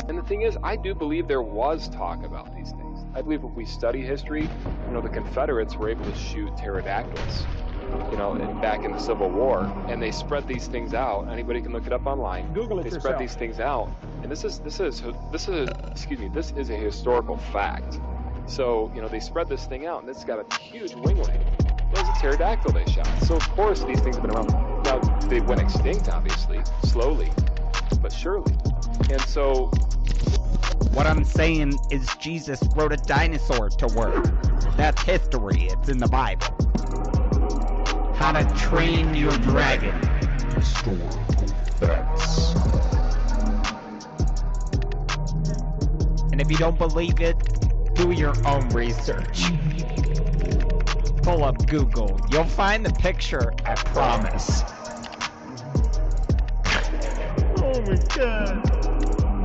And the thing is, I do believe there was talk about these things. I believe if we study history, the Confederates were able to shoot pterodactyls, back in the Civil War, and they spread these things out. Anybody can look it up online. Google it They yourself. spread these things out, and this is a historical fact. So, they spread this thing out, and it's got a huge winglet. It was a pterodactyl they shot. So, of course, these things have been around. Now, they went extinct, obviously, slowly, but surely. And so... What I'm saying is Jesus wrote a dinosaur to work. That's history. It's in the Bible. How to Train Your Dragon. Historical facts. And if you don't believe it, do your own research. Pull up Google. You'll find the picture, I promise. Oh my god.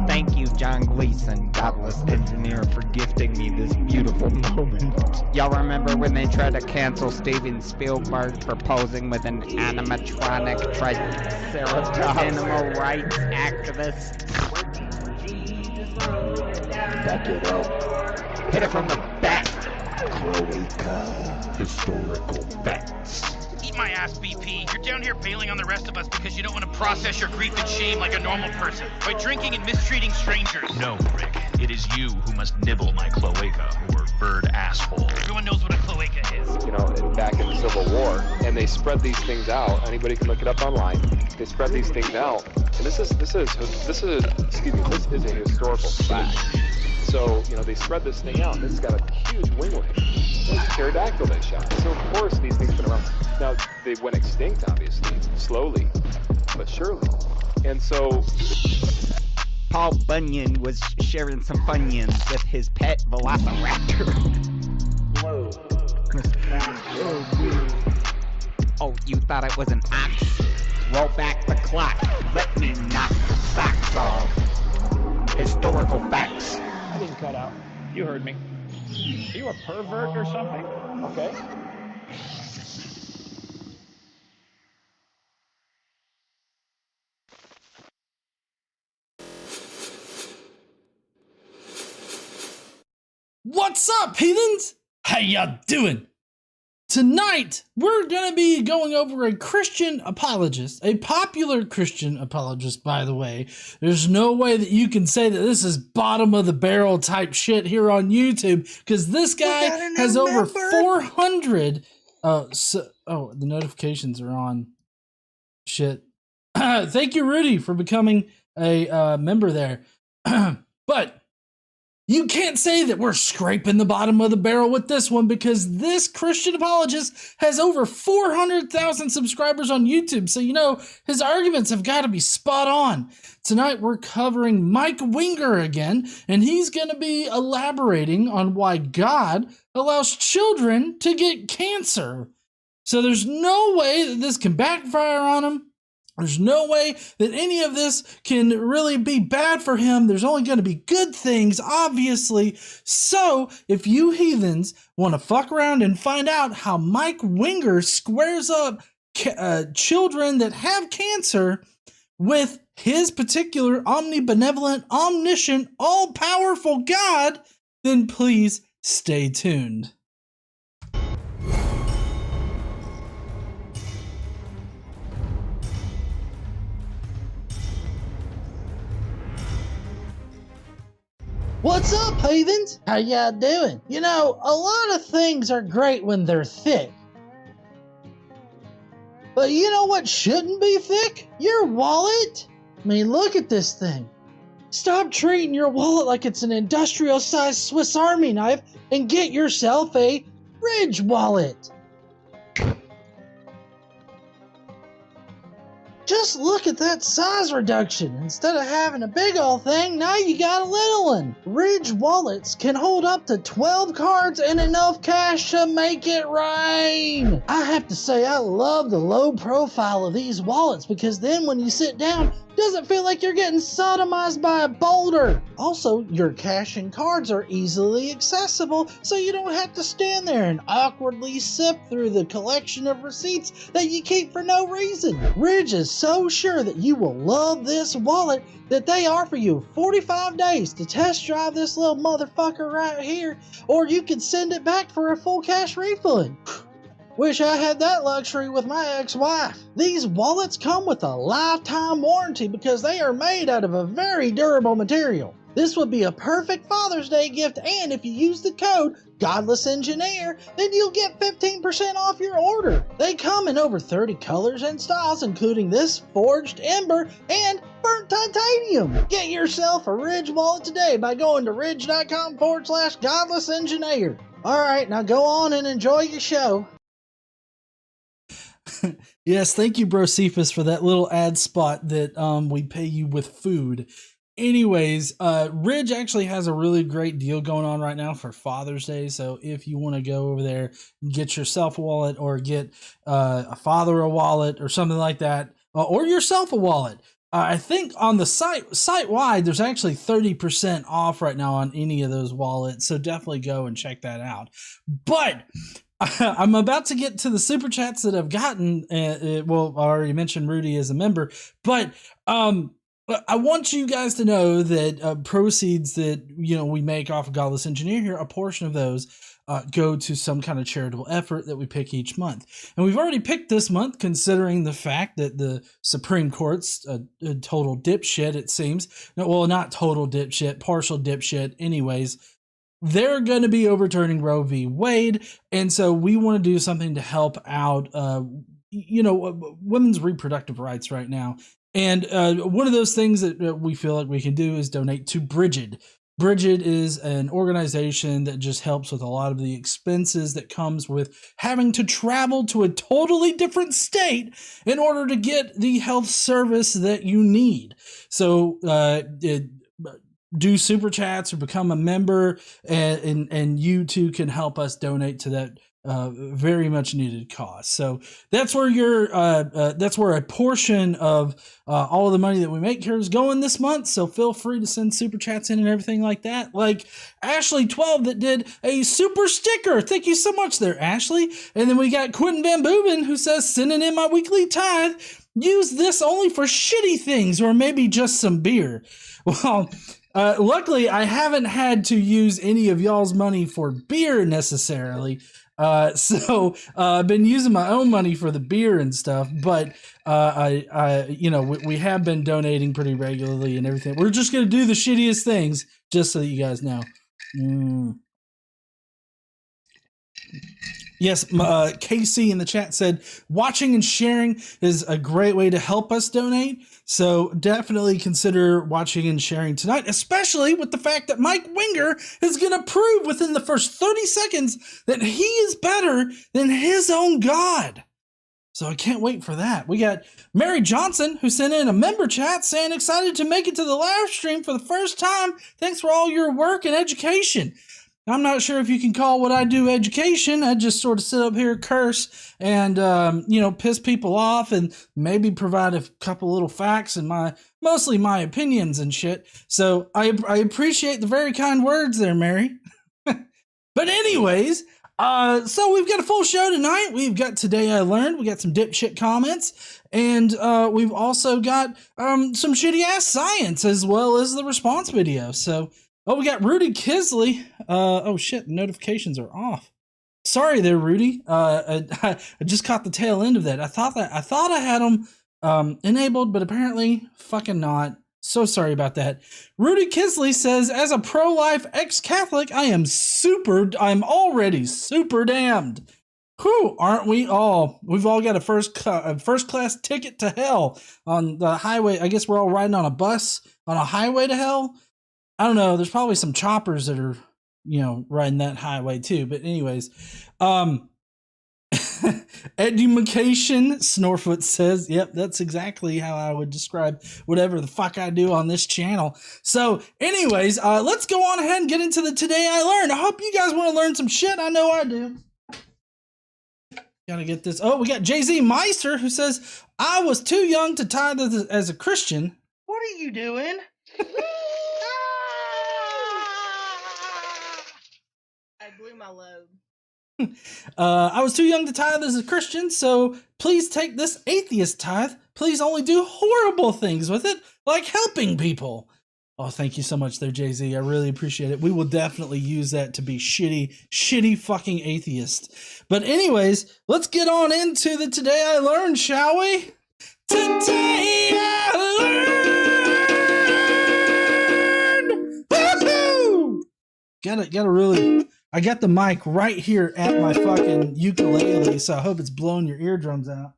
Thank you, John Gleason, Godless engineer, for gifting me this beautiful moment. Y'all remember when they tried to cancel Steven Spielberg for posing with an animatronic triceratops animal rights activist? Back it up. Hit it from the back. Cloaca. Historical facts. Eat my ass, BP. You're down here bailing on the rest of us because you don't want to process your grief and shame like a normal person by drinking and mistreating strangers. No, Rick. It is you who must nibble my cloaca, or bird asshole. Everyone knows what a cloaca is. Back in the Civil War, and they spread these things out. Anybody can look it up online. They spread these things out, and this is a historical fact. So, they spread this thing out, and it's got a huge winglet. It was a pterodactyl they shot. So, of course, these things have been around. Now, they went extinct, obviously, slowly, but surely. And so... Paul Bunyan was sharing some Funyuns with his pet velociraptor. Whoa. Oh, you thought it was an ox? Roll back the clock. Let me knock the socks off. Historical facts. I didn't cut out. You heard me. Are you a pervert or something? Okay. What's up, heathens? How y'all doing? Tonight, we're going to be going over a Christian apologist, a popular Christian apologist, by the way. There's no way that you can say that this is bottom of the barrel type shit here on YouTube, because this guy has over 400. The notifications are on. Shit. Thank you, Rudy, for becoming a member there. But you can't say that we're scraping the bottom of the barrel with this one, because this Christian apologist has over 400,000 subscribers on YouTube. So, his arguments have got to be spot on. Tonight, we're covering Mike Winger again, and he's going to be elaborating on why God allows children to get cancer. So there's no way that this can backfire on him. There's no way that any of this can really be bad for him. There's only going to be good things, obviously. So, if you heathens want to fuck around and find out how Mike Winger squares up children that have cancer with his particular omnibenevolent, omniscient, all-powerful God, then please stay tuned. What's up, heathens? How y'all doing? A lot of things are great when they're thick. But you know what shouldn't be thick? Your wallet. I mean, look at this thing. Stop treating your wallet like it's an industrial-sized Swiss Army knife and get yourself a Ridge wallet. Just look at that size reduction. Instead of having a big old thing, now you got a little one. Ridge wallets can hold up to 12 cards and enough cash to make it rain. I have to say, I love the low profile of these wallets, because then when you sit down, it doesn't feel like you're getting sodomized by a boulder. Also, your cash and cards are easily accessible, so you don't have to stand there and awkwardly sift through the collection of receipts that you keep for no reason. Ridge is so so sure that you will love this wallet that they offer you 45 days to test drive this little motherfucker right here, or you can send it back for a full cash refund. Wish I had that luxury with my ex-wife. These wallets come with a lifetime warranty because they are made out of a very durable material. This would be a perfect Father's Day gift, and if you use the code Godless Engineer, then you'll get 15% off your order. They come in over 30 colors and styles, including this forged ember and burnt titanium. Get yourself a Ridge wallet today by going to ridge.com/Godless Engineer. All right, now go on and enjoy your show. Yes, thank you, Bro Cephas, for that little ad spot that we pay you with food. Anyways, Ridge actually has a really great deal going on right now for Father's Day. So if you want to go over there, get yourself a wallet, or get a father a wallet or something like that, or yourself a wallet. I think on the site-wide, there's actually 30% off right now on any of those wallets. So definitely go and check that out. But I'm about to get to the super chats that I've gotten. Well, I already mentioned Rudy as a member, but I want you guys to know that proceeds that we make off of Godless Engineer here, a portion of those go to some kind of charitable effort that we pick each month. And we've already picked this month, considering the fact that the Supreme Court's a total dipshit, it seems. No, well, not total dipshit, partial dipshit. Anyways, they're going to be overturning Roe v. Wade, and so we want to do something to help out, women's reproductive rights right now. And one of those things that we feel like we can do is donate to Bridget. Bridget is an organization that just helps with a lot of the expenses that comes with having to travel to a totally different state in order to get the health service that you need. So do super chats or become a member, and you too can help us donate to that very much needed cause. So that's where that's where a portion of all of the money that we make here is going this month. So feel free to send super chats in and everything like that. Like Ashley 12 that did a super sticker. Thank you so much there, Ashley. And then we got Quentin Van Booven who says, sending in my weekly tithe. Use this only for shitty things, or maybe just some beer. Well, luckily I haven't had to use any of y'all's money for beer necessarily. So I've been using my own money for the beer and stuff, but we have been donating pretty regularly and everything. We're just going to do the shittiest things, just so that you guys know. Yes, Casey in the chat said, watching and sharing is a great way to help us donate. So definitely consider watching and sharing tonight, especially with the fact that Mike Winger is going to prove within the first 30 seconds that he is better than his own God. So I can't wait for that. We got Mary Johnson, who sent in a member chat saying, excited to make it to the live stream for the first time. Thanks for all your work and education. I'm not sure if you can call what I do education. I just sort of sit up here, curse, and piss people off, and maybe provide a couple little facts and mostly my opinions and shit. So I appreciate the very kind words there, Mary. But anyways, so we've got a full show tonight. We've got Today I Learned. We got some dipshit comments, and we've also got some shitty ass science as well as the response video. So. Oh, we got Rudy Kisley. Oh shit, the notifications are off. Sorry there, Rudy. I just caught the tail end of that. I thought I had them enabled, but apparently fucking not. So sorry about that. Rudy Kisley says, as a pro-life ex-Catholic, I'm already super damned. Whew, aren't we all? We've all got a first class ticket to hell on the highway. I guess we're all riding on a bus on a highway to hell. I don't know. There's probably some choppers that are, riding that highway too. But anyways, education, Snorfoot says, yep, that's exactly how I would describe whatever the fuck I do on this channel. So anyways, let's go on ahead and get into the Today I Learned. I hope you guys want to learn some shit. I know I do. Gotta get this. Oh, we got Jay-Z Meister who says, I was too young to tithe as a Christian. What are you doing? I blew my load. I was too young to tithe as a Christian, so please take this atheist tithe. Please only do horrible things with it, like helping people. Oh, thank you so much there, Jay-Z. I really appreciate it. We will definitely use that to be shitty fucking atheist. But anyways, let's get on into the Today I Learned, shall we? Today I learned! Woohoo! Gotta really... I got the mic right here at my fucking ukulele, so I hope it's blowing your eardrums out.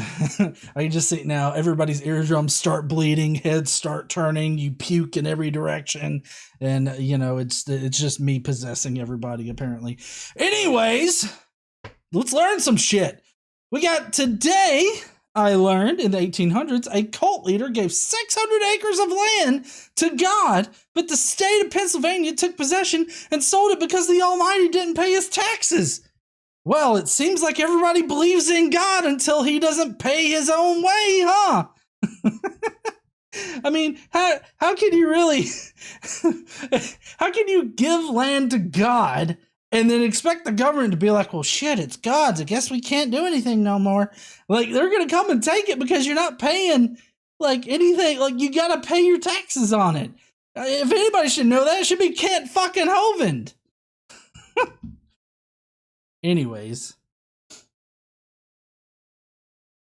I can just see now everybody's eardrums start bleeding, heads start turning, you puke in every direction, and it's just me possessing everybody apparently. Anyways, let's learn some shit. We got Today I Learned in the 1800s, a cult leader gave 600 acres of land to God, but the state of Pennsylvania took possession and sold it because the Almighty didn't pay his taxes. Well, it seems like everybody believes in God until he doesn't pay his own way, huh? I mean, how can you really, how can you give land to God and then expect the government to be like, well, shit, it's God's. I guess we can't do anything no more. Like, they're going to come and take it because you're not paying, like, anything. Like, you got to pay your taxes on it. If anybody should know that, it should be Kent fucking Hovind. Anyways,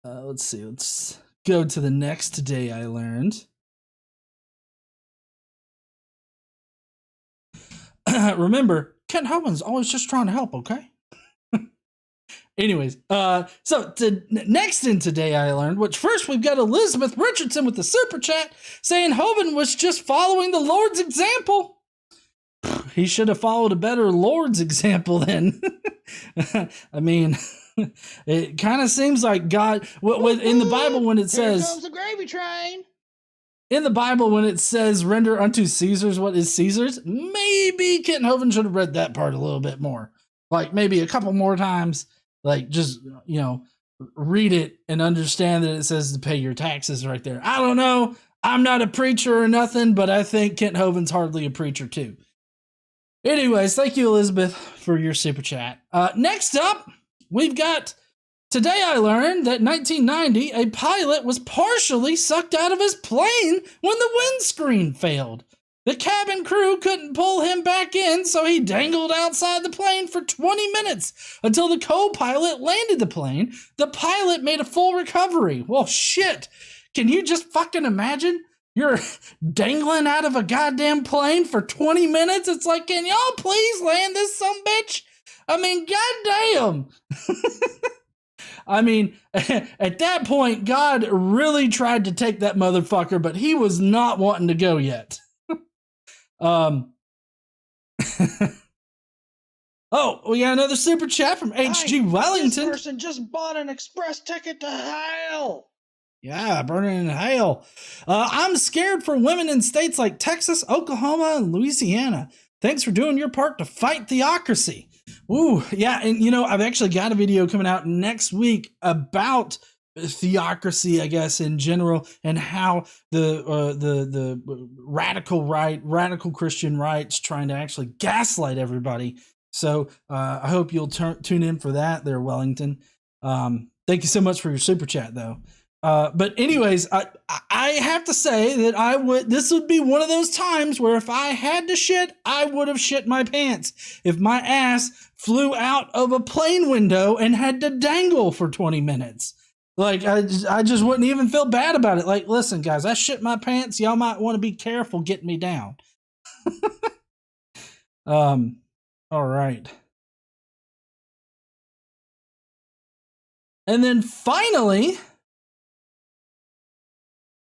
let's see. Let's go to the next Today I Learned. Remember, Kent Hovind's always just trying to help, okay? Anyways, next in Today I Learned, which first we've got Elizabeth Richardson with the super chat saying Hovind was just following the Lord's example. He should have followed a better Lord's example then. I mean, it kind of seems like God, in the Bible when it says, here comes the gravy train. In the Bible when it says, render unto Caesar's what is Caesar's, maybe Kent Hovind should have read that part a little bit more. Like maybe a couple more times, like just, read it and understand that it says to pay your taxes right there. I don't know. I'm not a preacher or nothing, but I think Kent Hovind's hardly a preacher too. Anyways, thank you, Elizabeth, for your super chat. Next up, we've got Today I Learned that 1990, a pilot was partially sucked out of his plane when the windscreen failed. The cabin crew couldn't pull him back in, so he dangled outside the plane for 20 minutes until the co-pilot landed the plane. The pilot made a full recovery. Well, shit. Can you just fucking imagine? You're dangling out of a goddamn plane for 20 minutes. It's like, can y'all please land this sumbitch? I mean, goddamn. I mean, at that point, God really tried to take that motherfucker, but he was not wanting to go yet. Oh, we got another super chat from H.G. Wellington. This person just bought an express ticket to hell. Yeah, burning in hell. I'm scared for women in states like Texas, Oklahoma, and Louisiana. Thanks for doing your part to fight theocracy. Ooh, yeah, and I've actually got a video coming out next week about theocracy, I guess, in general, and how the radical right, radical Christian right's trying to actually gaslight everybody. So I hope you'll tune in for that there, Wellington. Thank you so much for your super chat, though. But anyways, I have to say that this would be one of those times where if I had to shit, I would have shit my pants. If my ass flew out of a plane window and had to dangle for 20 minutes. Like, I just wouldn't even feel bad about it. Like, listen, guys, I shit my pants. Y'all might want to be careful getting me down. All right. And then finally,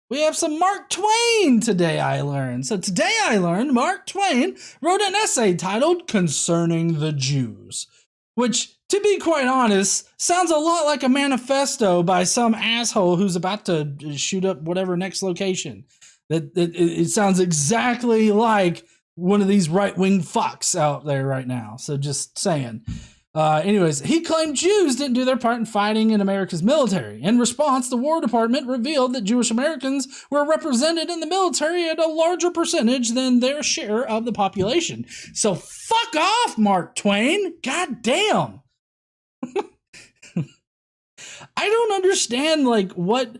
we have some Mark Twain Today I Learned. So today I learned Mark Twain wrote an essay titled Concerning the Jews, which, to be quite honest, sounds a lot like a manifesto by some asshole who's about to shoot up whatever next location. It sounds exactly like one of these right-wing fucks out there right now. So just saying. Anyways, he claimed Jews didn't do their part in fighting in America's military. In response, the War Department revealed that Jewish Americans were represented in the military at a larger percentage than their share of the population. So fuck off, Mark Twain. God damn. I don't understand, like, what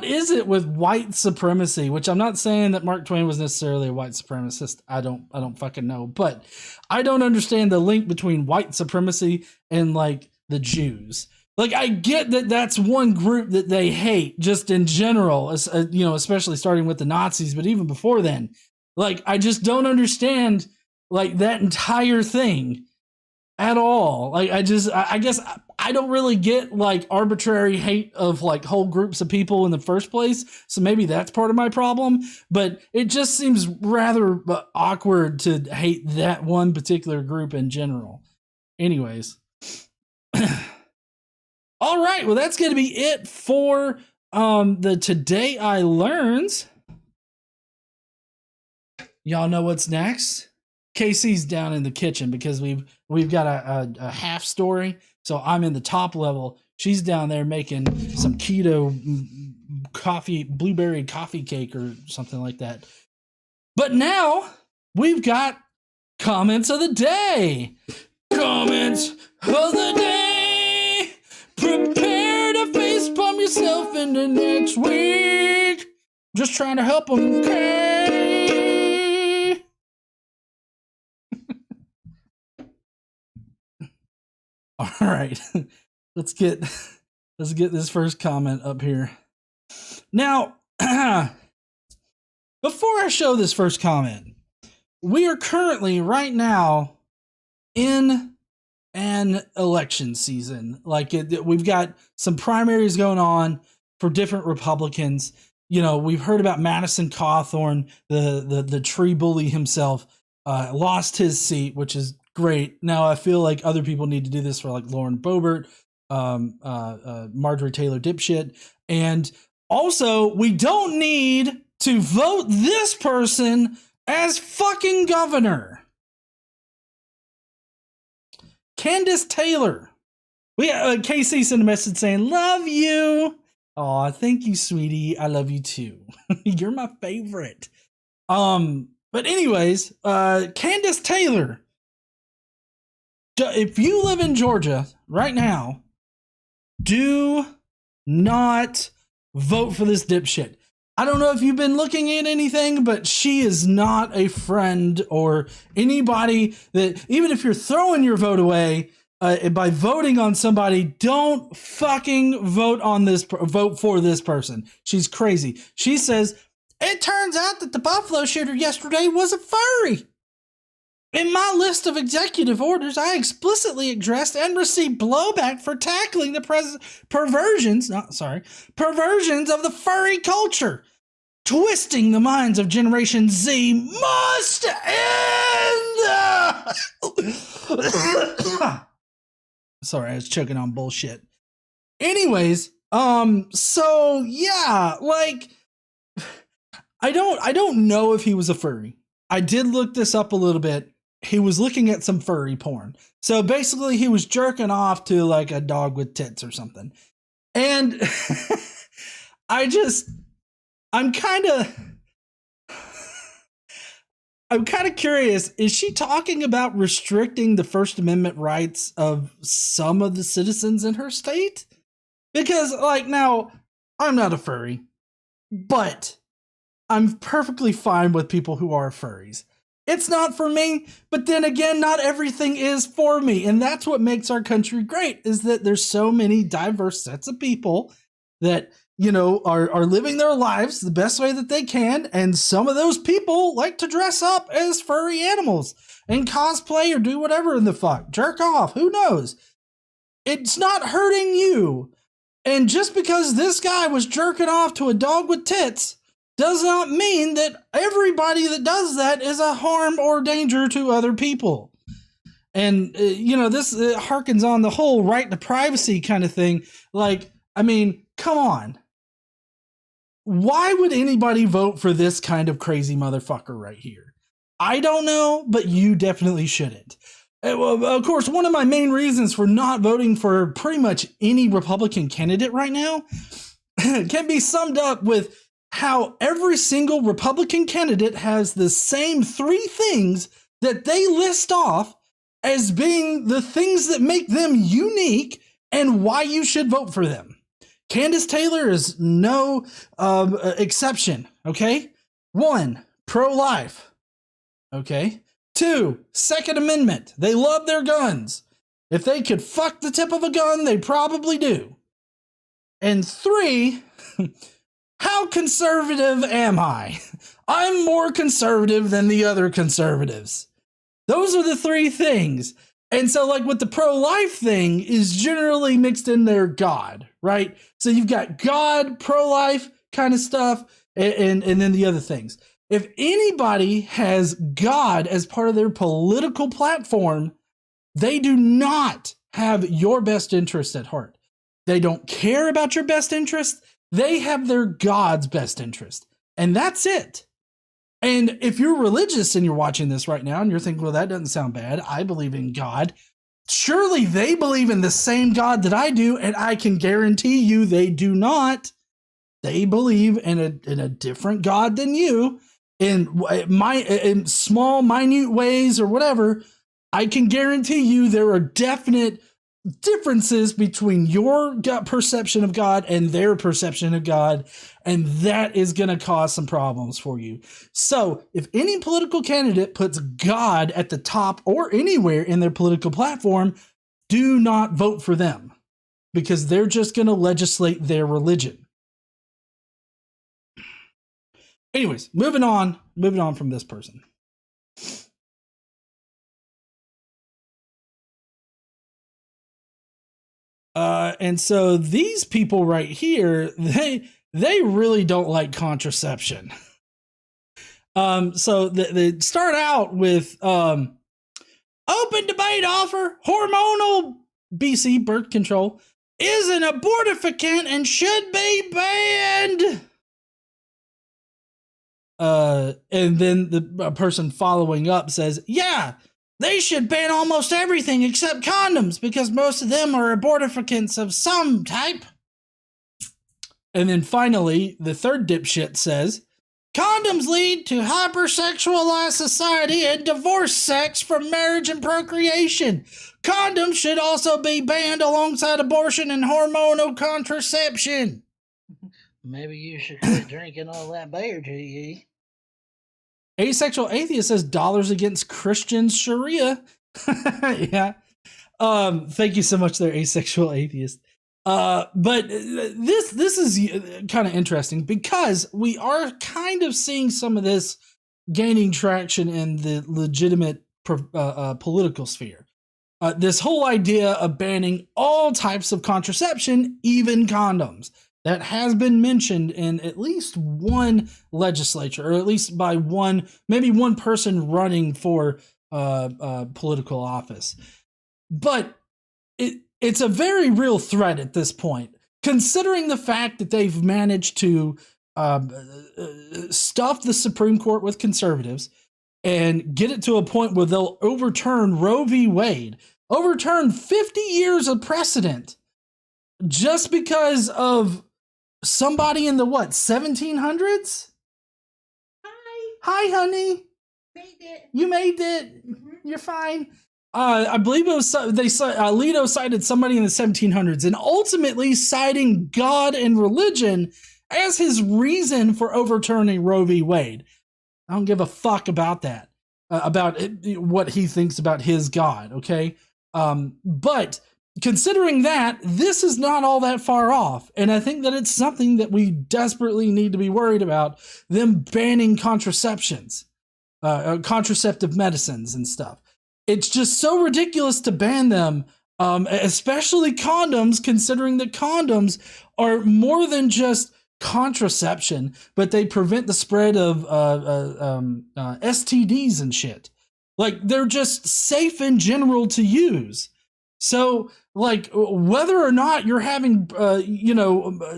is it with white supremacy? Which I'm not saying that Mark Twain was necessarily a white supremacist. I don't fucking know, but I don't understand the link between white supremacy and like the Jews. Like, I get that that's one group that they hate just in general, you know, especially starting with the Nazis, but even before then, like, I just don't understand like that entire thing at all. Like, I guess I don't really get like arbitrary hate of like whole groups of people in the first place. So maybe that's part of my problem, but it just seems rather awkward to hate that one particular group in general. Anyways. All right. Well, that's going to be it for the Today I Learns. Y'all know what's next? Casey's down in the kitchen because we've got a half story. So I'm in the top level. She's down there making some keto coffee, blueberry coffee cake or something like that. But now we've got comments of the day. Comments of the day. Prepare to facepalm yourself into next week. Just trying to help them, okay? All right, let's get this first comment up here. Now, before I show this first comment, we are currently right now in an election season. Like, we've got some primaries going on for different Republicans. You know, we've heard about Madison Cawthorn, the tree bully himself, lost his seat, which is great. Now I feel like other people need to do this for like Lauren Boebert, Marjorie Taylor dipshit, and also we don't need to vote this person as fucking governor. Candace Taylor. We KC sent a message saying love you. Aw, thank you, sweetie. I love you too. You're my favorite. But anyways, Candace Taylor. If you live in Georgia right now, do not vote for this dipshit. I don't know if you've been looking at anything, but she is not a friend or anybody that, even if you're throwing your vote away by voting on somebody, don't fucking vote for this person. She's crazy. She says, it turns out that the Buffalo shooter yesterday was a furry. In my list of executive orders, I explicitly addressed and received blowback for tackling the perversions of the furry culture. Twisting the minds of Generation Z must end! Sorry, I was choking on bullshit. Anyways, so yeah, like, I don't know if he was a furry. I did look this up a little bit. He was looking at some furry porn. So basically he was jerking off to like a dog with tits or something. And I'm kind of curious. Is she talking about restricting the First Amendment rights of some of the citizens in her state? Because, like, now, I'm not a furry, but I'm perfectly fine with people who are furries. It's not for me, but then again, not everything is for me. And that's what makes our country great, is that there's so many diverse sets of people that, you know, are living their lives the best way that they can. And some of those people like to dress up as furry animals and cosplay or do whatever in the fuck. Jerk off. Who knows? It's not hurting you. And just because this guy was jerking off to a dog with tits does not mean that everybody that does that is a harm or danger to other people. And, you know, this harkens on the whole right to privacy kind of thing. Like, I mean, come on. Why would anybody vote for this kind of crazy motherfucker right here? I don't know, but you definitely shouldn't. Well, of course, one of my main reasons for not voting for pretty much any Republican candidate right now can be summed up with how every single Republican candidate has the same three things that they list off as being the things that make them unique and why you should vote for them. Candace Taylor is no exception, okay? 1, pro-life, okay? 2, Second Amendment. They love their guns. If they could fuck the tip of a gun, they probably do. And 3, how conservative am I? I'm more conservative than the other conservatives. Those are the 3 things. And so, like, with the pro-life thing is generally mixed in there God, right? So you've got God, pro-life kind of stuff, and then the other things. If anybody has God as part of their political platform, they do not have your best interest at heart. They don't care about your best interest. They have their God's best interest. And that's it. And if you're religious and you're watching this right now and you're thinking, well, that doesn't sound bad. I believe in God. Surely they believe in the same God that I do, and I can guarantee you they do not. They believe in a different God than you in small, minute ways or whatever. I can guarantee you there are definite differences between your perception of God and their perception of God, and that is going to cause some problems for you. So if any political candidate puts God at the top or anywhere in their political platform, do not vote for them, because they're just going to legislate their religion. Anyways, moving on from this person. And so these people right here, they really don't like contraception. So they start out with open debate offer hormonal BC birth control is an abortifacient and should be banned. And then the person following up says, yeah, they should ban almost everything except condoms because most of them are abortificants of some type. And then finally, the third dipshit says, condoms lead to hypersexualized society and divorce sex from marriage and procreation. Condoms should also be banned alongside abortion and hormonal contraception. Maybe you should quit drinking all that beer, GE. Asexual atheist says dollars against Christian Sharia. Yeah. Thank you so much there, asexual atheist. But this is kind of interesting because we are kind of seeing some of this gaining traction in the legitimate political sphere. This whole idea of banning all types of contraception, even condoms. That has been mentioned in at least one legislature, or at least by maybe one person running for political office. But it's a very real threat at this point, considering the fact that they've managed to stuff the Supreme Court with conservatives and get it to a point where they'll overturn Roe v. Wade, overturn 50 years of precedent just because of somebody in the 1700s? Hi, honey. Made it. You made it. Mm-hmm. You're fine. I believe it was Alito cited somebody in the 1700s, and ultimately citing God and religion as his reason for overturning Roe v. Wade. I don't give a fuck about that, about what he thinks about his God. Okay, but considering that, this is not all that far off, and I think that it's something that we desperately need to be worried about, them banning contraceptions, contraceptive medicines and stuff. It's just so ridiculous to ban them, especially condoms, considering that condoms are more than just contraception, but they prevent the spread of STDs and shit. Like, they're just safe in general to use. So, like, whether or not you're having,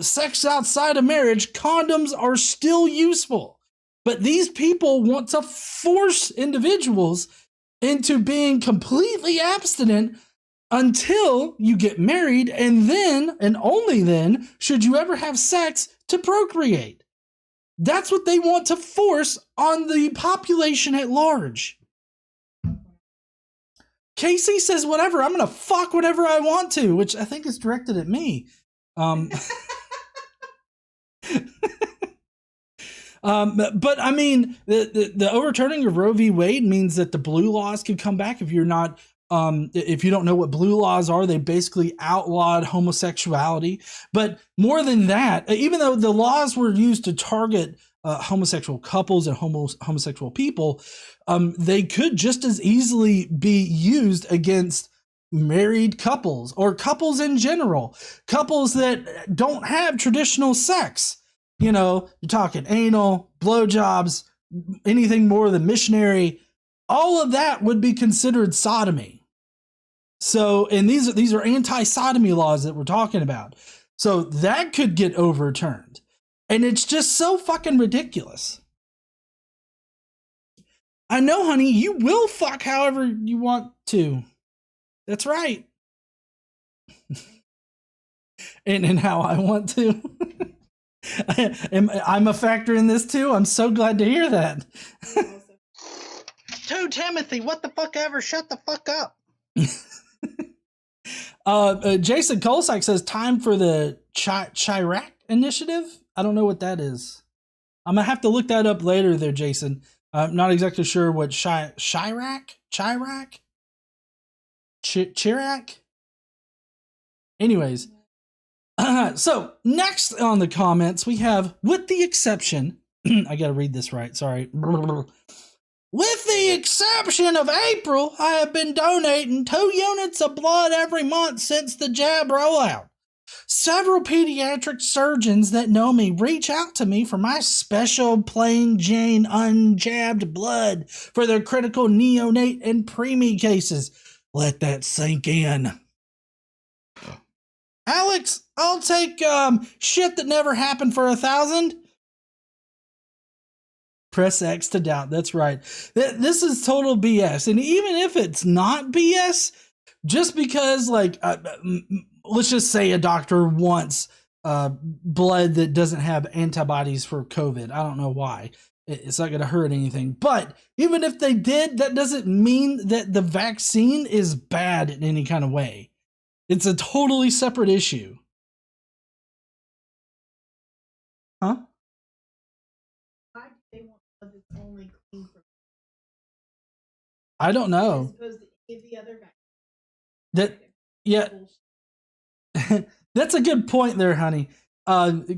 sex outside of marriage, condoms are still useful. But these people want to force individuals into being completely abstinent until you get married, and then, and only then, should you ever have sex to procreate. That's what they want to force on the population at large. Casey says, whatever, I'm going to fuck whatever I want to, which I think is directed at me. But I mean, the overturning of Roe v. Wade means that the blue laws could come back. If you're not, if you don't know what blue laws are, they basically outlawed homosexuality. But more than that, even though the laws were used to target homosexual couples and homosexual people, they could just as easily be used against married couples or couples in general, couples that don't have traditional sex. You know, you're talking anal, blowjobs, anything more than missionary, all of that would be considered sodomy. So, and these are anti-sodomy laws that we're talking about. So that could get overturned. And it's just so fucking ridiculous. I know, honey, you will fuck however you want to. That's right. and how I want to. I'm a factor in this too. I'm so glad to hear that. 2 Timothy, what the fuck ever? Shut the fuck up. Jason Kolsak says time for the Chirac initiative. I don't know what that is. I'm gonna have to look that up later there, Jason. I'm not exactly sure what Chirac? Anyways. So next on the comments, we have, with the exception, I got to read this right. Sorry. With the exception of April, I have been donating 2 units of blood every month since the jab rollout. Several pediatric surgeons that know me reach out to me for my special plain Jane unjabbed blood for their critical neonate and preemie cases. Let that sink in. Alex, I'll take shit that never happened for 1,000. Press X to doubt. That's right. This is total BS. And even if it's not BS, just because, like, let's just say a doctor wants blood that doesn't have antibodies for COVID. I don't know why. It's not going to hurt anything. But even if they did, that doesn't mean that the vaccine is bad in any kind of way. It's a totally separate issue. Huh? Why do they want blood that's only clean from? I don't know. As opposed to any of the other vaccines. That's a good point there, honey.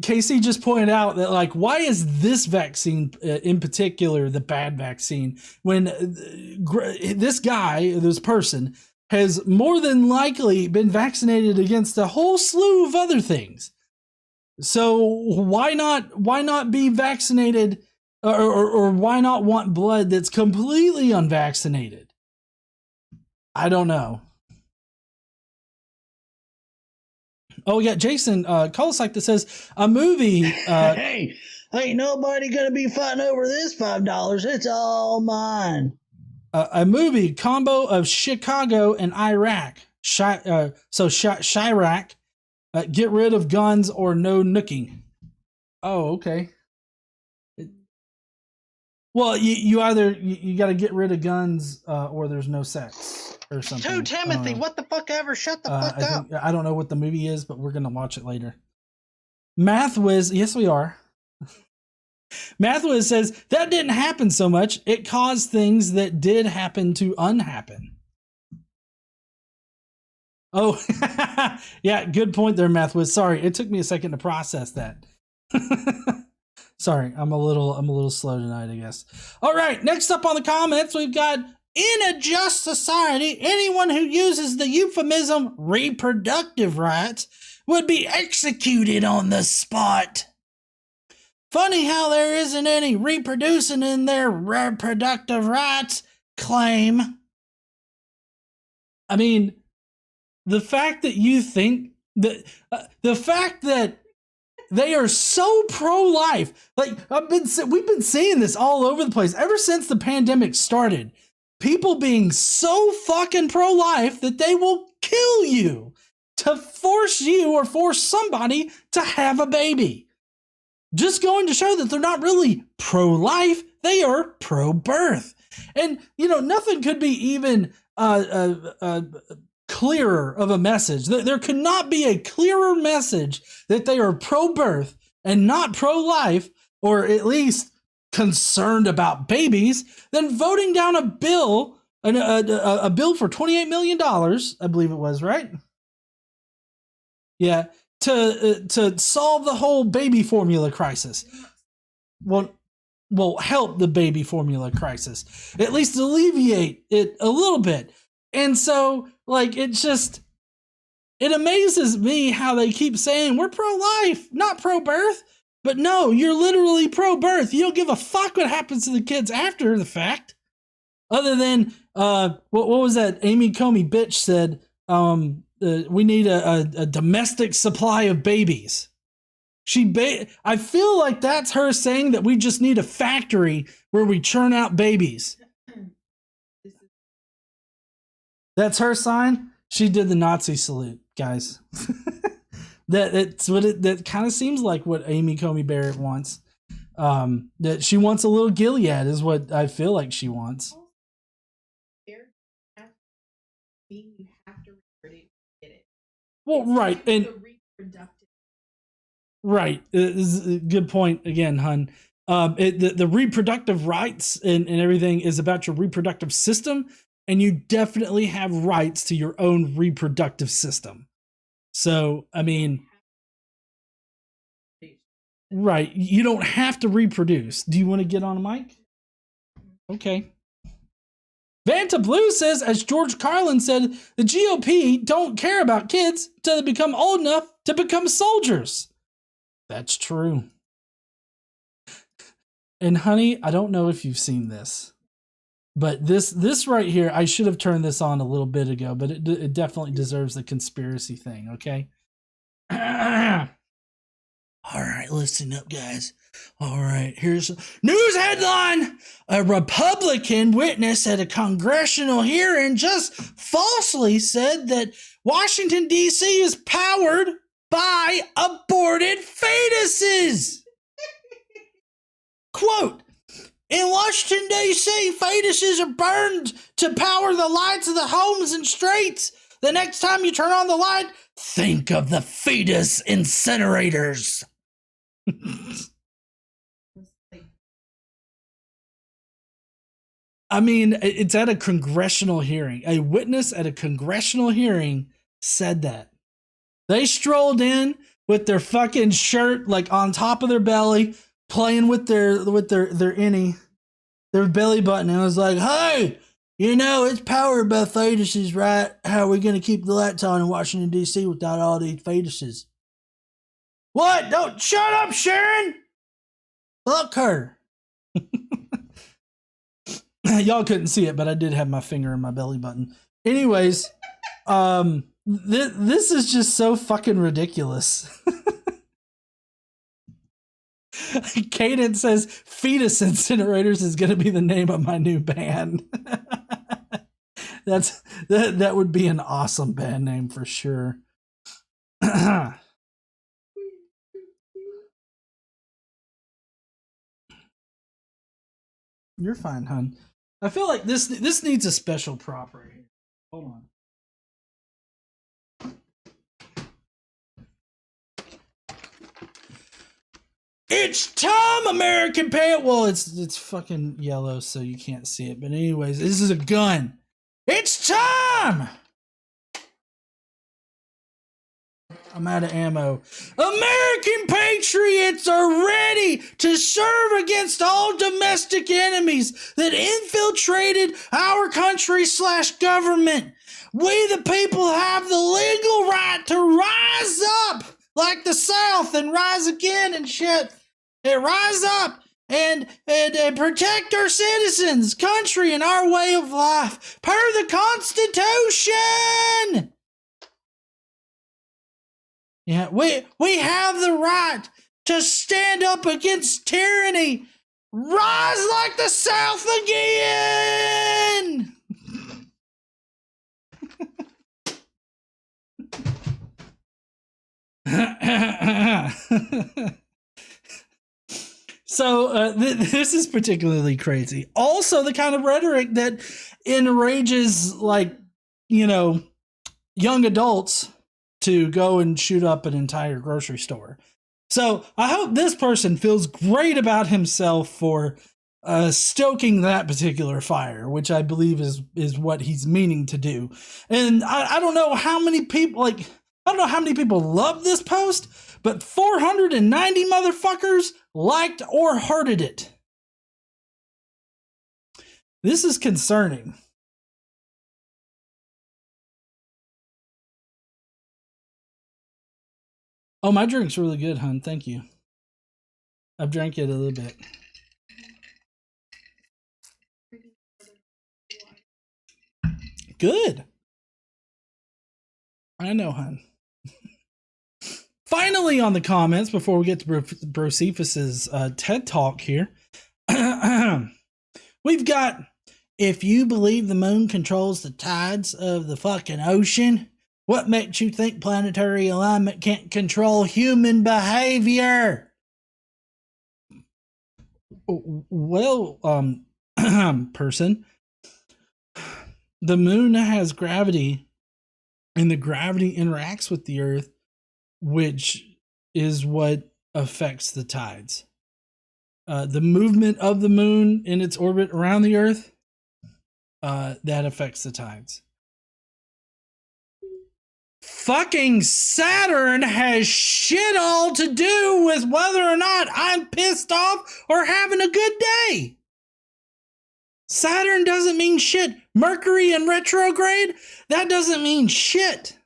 Casey just pointed out that, like, why is this vaccine in particular the bad vaccine when this person has more than likely been vaccinated against a whole slew of other things. So why not be vaccinated or why not want blood that's completely unvaccinated? I don't know. Oh yeah, Jason Kolosik that says a movie. Hey, ain't nobody gonna be fighting over this $5. It's all mine. A movie combo of Chicago and Iraq. Chirac, get rid of guns or no nooking. Oh, okay. Well, you either you got to get rid of guns or there's no sex or something. 2 Timothy, what the fuck ever? Shut the fuck up. I don't know what the movie is, but we're gonna watch it later. Math Wiz, yes we are. Mathwiz says, that didn't happen so much. It caused things that did happen to unhappen. Oh, yeah, good point there, Mathwiz. Sorry, it took me a second to process that. Sorry, I'm a little slow tonight, I guess. All right, next up on the comments, we've got, in a just society, anyone who uses the euphemism reproductive rights would be executed on the spot. Funny how there isn't any reproducing in their reproductive rights claim. I mean, the fact that you think that the fact that they are so pro-life, like we've been seeing this all over the place ever since the pandemic started. people being so fucking pro-life that they will kill you to force you or force somebody to have a baby. Just going to show that they're not really pro-life, they are pro-birth. And, you know, nothing could be even clearer of a message. There could not be a clearer message that they are pro-birth and not pro-life, or at least concerned about babies, than voting down a bill, a bill for $28 million, I believe it was, right? Yeah, to solve the whole baby formula crisis. Well, help the baby formula crisis. At least alleviate it a little bit. And so, like, it amazes me how they keep saying, we're pro-life, not pro-birth. But no, you're literally pro-birth. You don't give a fuck what happens to the kids after the fact. Other than, what was that Amy Comey bitch said, we need a domestic supply of babies. I feel like that's her saying that we just need a factory where we churn out babies. That's her sign. She did the Nazi salute, guys. That kind of seems like what Amy Comey Barrett wants. That she wants a little Gilead is what I feel like she wants. Well, right, and right, is a good point again, hun. The reproductive rights and everything is about your reproductive system, and you definitely have rights to your own reproductive system. So, I mean, right, you don't have to reproduce. Do you want to get on a mic? Okay. Vanta Blue says, as George Carlin said, the GOP don't care about kids until they become old enough to become soldiers. That's true. And honey, I don't know if you've seen this, but this right here, I should have turned this on a little bit ago, but it definitely deserves the conspiracy thing, okay? All right, listen up, guys. All right, here's a news headline. A Republican witness at a congressional hearing just falsely said that Washington, D.C. is powered by aborted fetuses. Quote, in Washington, D.C., fetuses are burned to power the lights of the homes and streets. The next time you turn on the light, think of the fetus incinerators. I mean, it's at a congressional hearing. A witness at a congressional hearing said that. They strolled in with their fucking shirt like on top of their belly, playing with their innie, their belly button, and was like, hey, you know, it's powered by fetuses, right? How are we going to keep the lights on in Washington, D.C. without all these fetuses? What? Don't shut up, Sharon! Fuck her. Y'all couldn't see it, but I did have my finger in my belly button. Anyways, this is just so fucking ridiculous. Kaden says fetus incinerators is going to be the name of my new band. That would be an awesome band name for sure. You're fine, hun. I feel like this needs a special prop right here. Hold on. It's time, American Parent. Well, it's fucking yellow, so you can't see it. But anyways, this is a gun. It's time. I'm out of ammo. American patriots are ready to serve against all domestic enemies that infiltrated our country / government. We the people have the legal right to rise up like the South and rise again and shit. And rise up and protect our citizens, country, and our way of life per the Constitution. Yeah, we have the right to stand up against tyranny. Rise like the South again. So this is particularly crazy. Also, the kind of rhetoric that enrages, like, you know, young adults to go and shoot up an entire grocery store. So I hope this person feels great about himself for stoking that particular fire, which I believe is what he's meaning to do. And I don't know how many people, like, I don't know how many people love this post, but 490 motherfuckers liked or hearted it. This is concerning. Oh, my drink's really good, hun. Thank you. I've drank it a little bit. Good. I know, hun. Finally, on the comments, before we get to Brocephus's TED Talk here, we've got, if you believe the moon controls the tides of the fucking ocean, what makes you think planetary alignment can't control human behavior? Well, person, the moon has gravity, and the gravity interacts with the Earth, which is what affects the tides. The movement of the moon in its orbit around the Earth, that affects the tides. Fucking Saturn has shit all to do with whether or not I'm pissed off or having a good day. Saturn doesn't mean shit. Mercury in retrograde, that doesn't mean shit.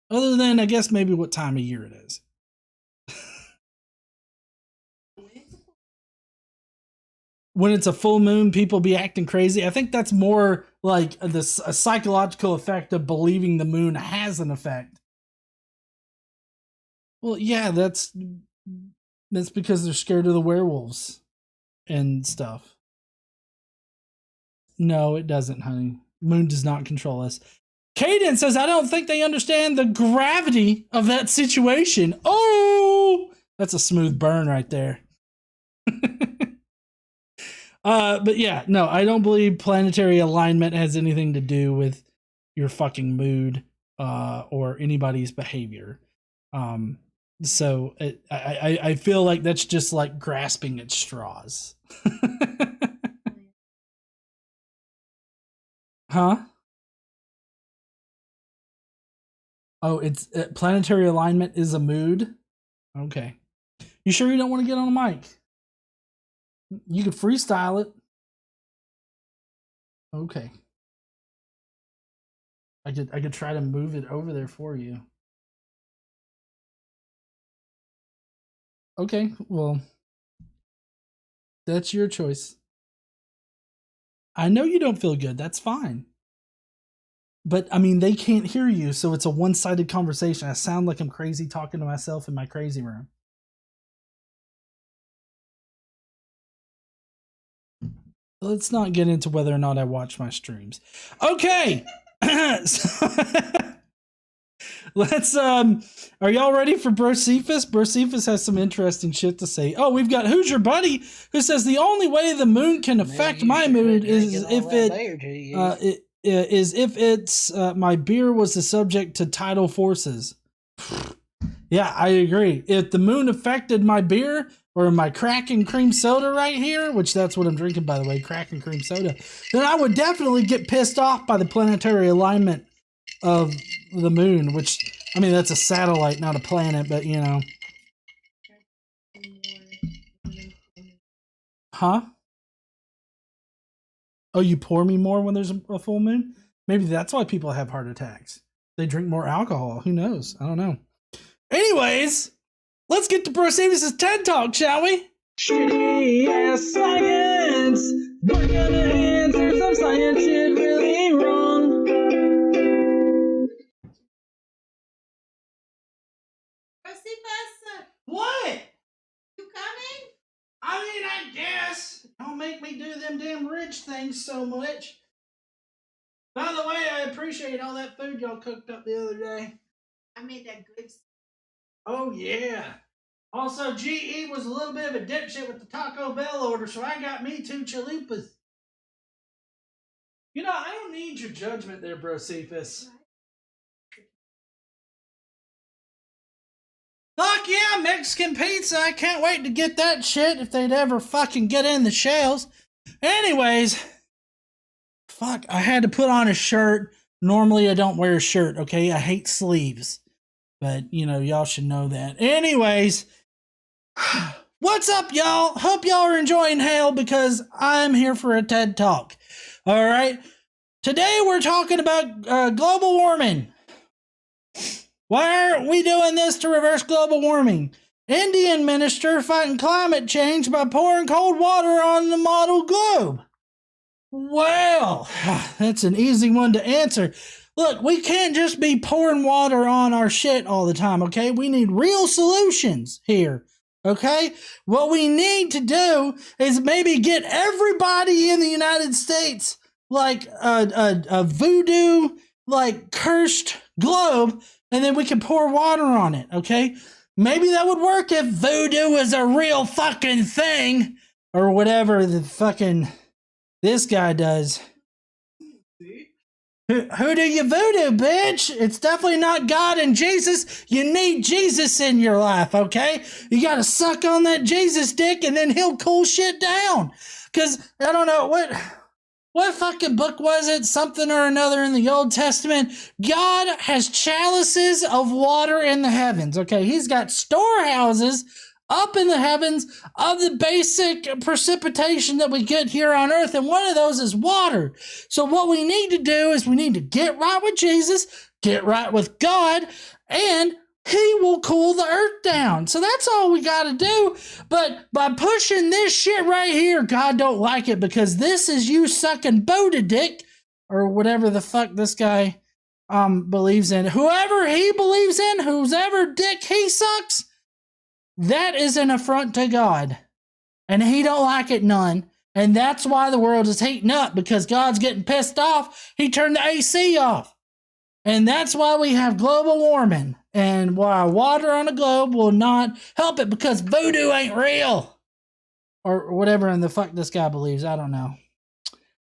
Other than, I guess, maybe what time of year it is. When it's a full moon, people be acting crazy. I think that's more like a psychological effect of believing the moon has an effect. Well, yeah, that's because they're scared of the werewolves and stuff. No, it doesn't, honey. Moon does not control us. Caden says, I don't think they understand the gravity of that situation. Oh, that's a smooth burn right there. But yeah, no, I don't believe planetary alignment has anything to do with your fucking mood or anybody's behavior. So I feel like that's just like grasping at straws. Huh? Oh, it's planetary alignment is a mood? Okay. You sure you don't want to get on a mic? You could freestyle it. Okay. I could try to move it over there for you. Okay, well, that's your choice. I know you don't feel good. That's fine. But, I mean, they can't hear you, so it's a one-sided conversation. I sound like I'm crazy talking to myself in my crazy room. Let's not get into whether or not I watch my streams. Okay! So, let's, are y'all ready for Brocephus? Brocephus has some interesting shit to say. Oh, we've got Who's Your Buddy, who says the only way the moon can affect my mood is if it's my beer was the subject to tidal forces. Yeah, I agree. If the moon affected my beer or my crack and cream soda right here, which that's what I'm drinking, by the way, crack and cream soda, then I would definitely get pissed off by the planetary alignment of the moon, which, I mean, that's a satellite, not a planet, but you know. Huh? Oh, you pour me more when there's a full moon? Maybe that's why people have heart attacks. They drink more alcohol. Who knows? I don't know. Anyways, let's get to Brocephus' TED Talk, shall we? Shitty ass science! We're gonna answer some science shit really wrong. Brocephus, What? you coming? I mean, I guess. Don't make me do them damn rich things so much. By the way, I appreciate all that food y'all cooked up the other day. I made that good. Oh, yeah. Also, GE was a little bit of a dipshit with the Taco Bell order, so I got me 2 chalupas. You know, I don't need your judgment there, bro, Cephas. Fuck yeah, Mexican pizza. I can't wait to get that shit if they'd ever fucking get in the shells. Anyways, fuck, I had to put on a shirt. Normally I don't wear a shirt, okay? I hate sleeves. But, you know, y'all should know that. Anyways, what's up, y'all? Hope y'all are enjoying hell because I'm here for a TED Talk. All right? Today we're talking about global warming. Why aren't we doing this to reverse global warming? Indian minister fighting climate change by pouring cold water on the model globe. Well, that's an easy one to answer. Look, we can't just be pouring water on our shit all the time, okay? We need real solutions here, okay? What we need to do is maybe get everybody in the United States like a voodoo, like cursed globe, and then we can pour water on it, okay? Maybe that would work if voodoo was a real fucking thing, or whatever the fucking this guy does. Who do you voodoo, bitch? It's definitely not God and Jesus. You need Jesus in your life, okay? You gotta suck on that Jesus dick and then he'll cool shit down. Cause, I don't know, what fucking book was it? Something or another in the Old Testament. God has chalices of water in the heavens. Okay, he's got storehouses up in the heavens of the basic precipitation that we get here on earth. And one of those is water. So what we need to do is we need to get right with Jesus, get right with God, and he will cool the earth down. So that's all we got to do. But by pushing this shit right here, God don't like it because this is you sucking Buddha dick or whatever the fuck this guy believes in. Whoever he believes in, whoever dick he sucks, that is an affront to God. And he don't like it none. And that's why the world is heating up because God's getting pissed off. He turned the AC off. And that's why we have global warming. And why water on a globe will not help it because voodoo ain't real. Or whatever in the fuck this guy believes. I don't know.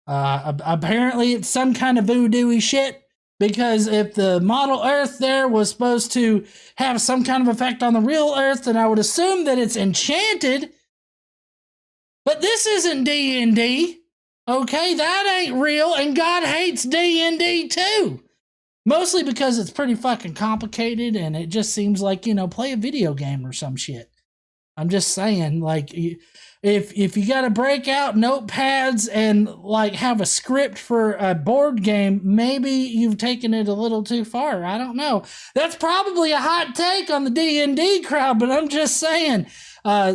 Apparently it's some kind of voodoo-y shit. Because if the model Earth there was supposed to have some kind of effect on the real Earth, then I would assume that it's enchanted. But this isn't D&D. Okay, that ain't real. And God hates D&D too. Mostly because it's pretty fucking complicated and it just seems like, you know, play a video game or some shit. I'm just saying, like, if you got to break out notepads and, like, have a script for a board game, maybe you've taken it a little too far. I don't know. That's probably a hot take on the D&D crowd, but I'm just saying,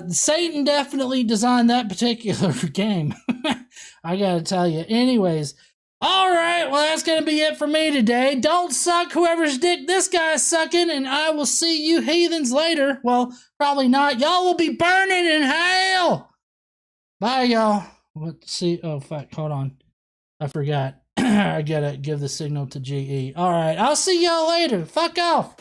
Satan definitely designed that particular game. I got to tell you. Anyways. All right, well, that's going to be it for me today. Don't suck whoever's dick this guy's sucking, and I will see you heathens later. Well, probably not. Y'all will be burning in hell. Bye, y'all. Let's see. Oh, fuck. Hold on. I forgot. I got to give the signal to GE. All right, I'll see y'all later. Fuck off.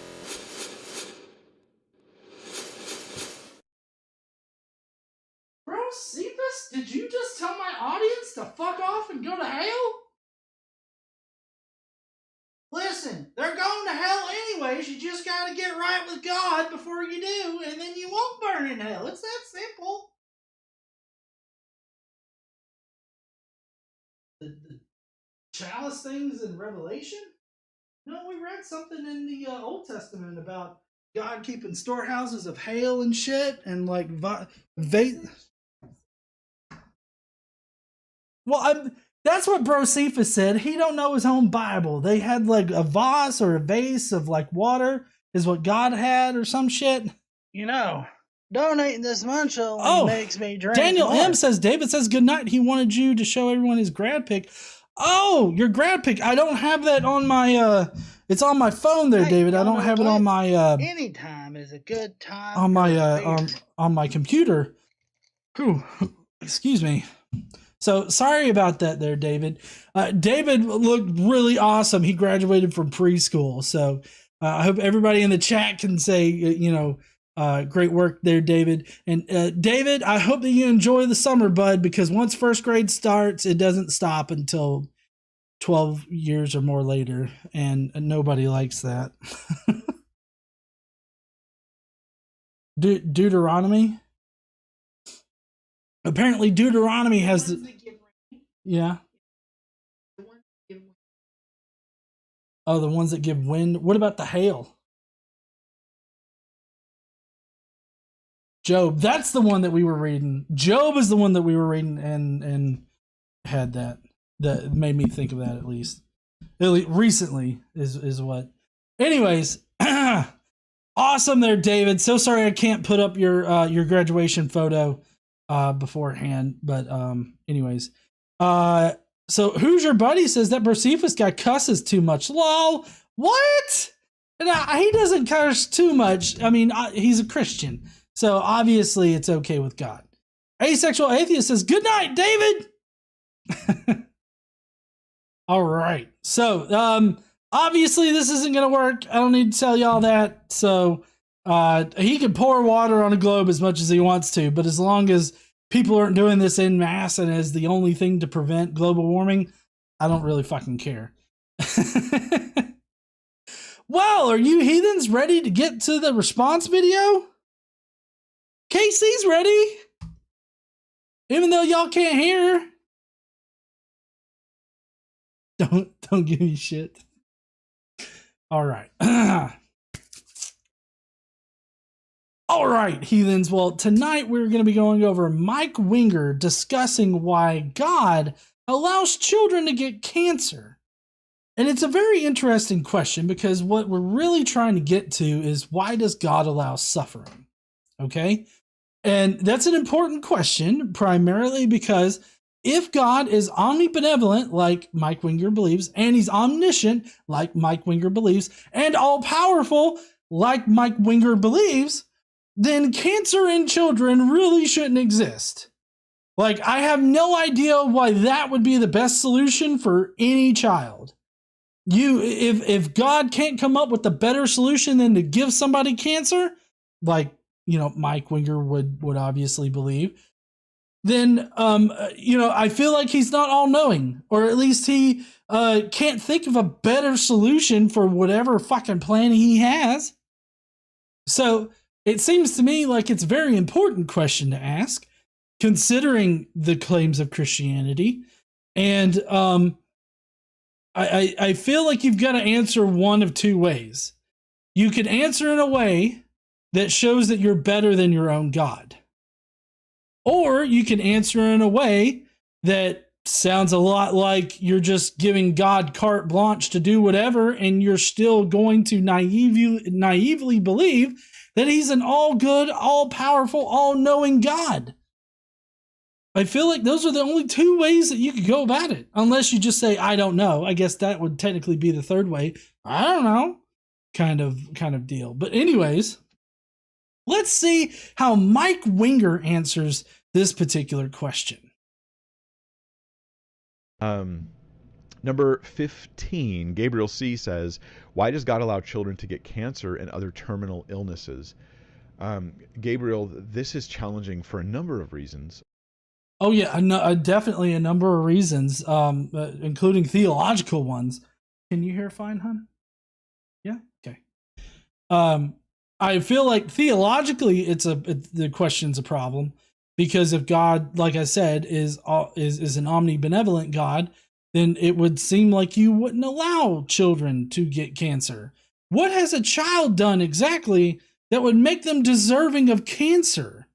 Bro, Cephas, did you just tell my audience to fuck off and go to hell? Listen, they're going to hell anyways. You just got to get right with God before you do, and then you won't burn in hell. It's that simple. The chalice things in Revelation? No, we read something in the Old Testament about God keeping storehouses of hail and shit, and like that's what Bro Cephas said. He don't know his own Bible. They had like a vase or a vase of like water is what God had or some shit. You know, donating this much makes me drink Daniel more. M says, David says good night. He wanted you to show everyone his grad pic. Oh, your grad pic. I don't have that on my, it's on my phone there, David. I don't have it on my, anytime is a good time. On my, on my computer. Whew. Excuse me. So sorry about that there, David. David looked really awesome. He graduated from preschool. So I hope everybody in the chat can say, great work there, David. And David, I hope that you enjoy the summer, bud, because once first grade starts, it doesn't stop until 12 years or more later, and nobody likes that. Deuteronomy? Apparently Deuteronomy has yeah. Oh, the ones that give wind. What about the hail? Job. That's the one that we were reading. Job is the one that we were reading and had that made me think of that at least recently is what. Anyways, awesome there, David. So sorry I can't put up your graduation photo beforehand, but anyways, so who's your buddy says that Josephus guy cusses too much. Lol. What? He doesn't curse too much. I mean, he's a Christian, so obviously it's okay with God. Asexual atheist says good night, David. All right, so obviously this isn't gonna work. I don't need to tell y'all that. So he can pour water on a globe as much as he wants to, but as long as people aren't doing this en masse and as the only thing to prevent global warming, I don't really fucking care. Well, are you heathens ready to get to the response video? Casey's ready. Even though y'all can't hear. Don't give me shit. All right. All right, heathens. Well, tonight we're going to be going over Mike Winger discussing why God allows children to get cancer. And it's a very interesting question because what we're really trying to get to is why does God allow suffering? Okay? And that's an important question, primarily because if God is omnibenevolent, like Mike Winger believes, and he's omniscient, like Mike Winger believes, and all-powerful, like Mike Winger believes, then cancer in children really shouldn't exist. Like, I have no idea why that would be the best solution for any child. If God can't come up with a better solution than to give somebody cancer, like, Mike Winger would obviously believe, then, I feel like he's not all-knowing, or at least he can't think of a better solution for whatever fucking plan he has. So it seems to me like it's a very important question to ask, considering the claims of Christianity. And I feel like you've got to answer one of two ways. You could answer in a way that shows that you're better than your own God. Or you can answer in a way that sounds a lot like you're just giving God carte blanche to do whatever, and you're still going to naively believe that he's an all-good, all-powerful, all-knowing God. I feel like those are the only two ways that you could go about it. Unless you just say, I don't know. I guess that would technically be the third way. I don't know. Kind of deal. But anyways, let's see how Mike Winger answers this particular question. Number 15, Gabriel C. says, why does God allow children to get cancer and other terminal illnesses? Gabriel, this is challenging for a number of reasons. Oh, yeah, definitely a number of reasons, including theological ones. Can you hear fine, hon? Yeah? Okay. I feel like theologically the question's a problem, because if God, like I said, is an omnibenevolent God, then it would seem like you wouldn't allow children to get cancer. What has a child done exactly that would make them deserving of cancer?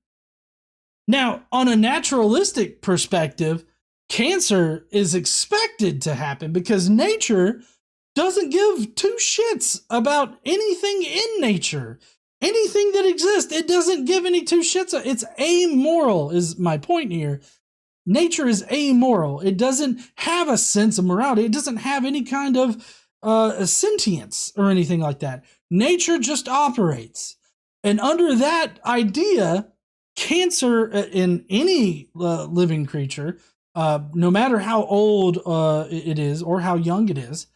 Now, on a naturalistic perspective, cancer is expected to happen because nature doesn't give two shits about anything in nature. Anything that exists, it doesn't give any two shits. It's amoral, is my point here. Nature is amoral. It doesn't have a sense of morality. It doesn't have any kind of sentience or anything like that. Nature just operates. And under that idea, cancer in any living creature, no matter how old it is or how young it is,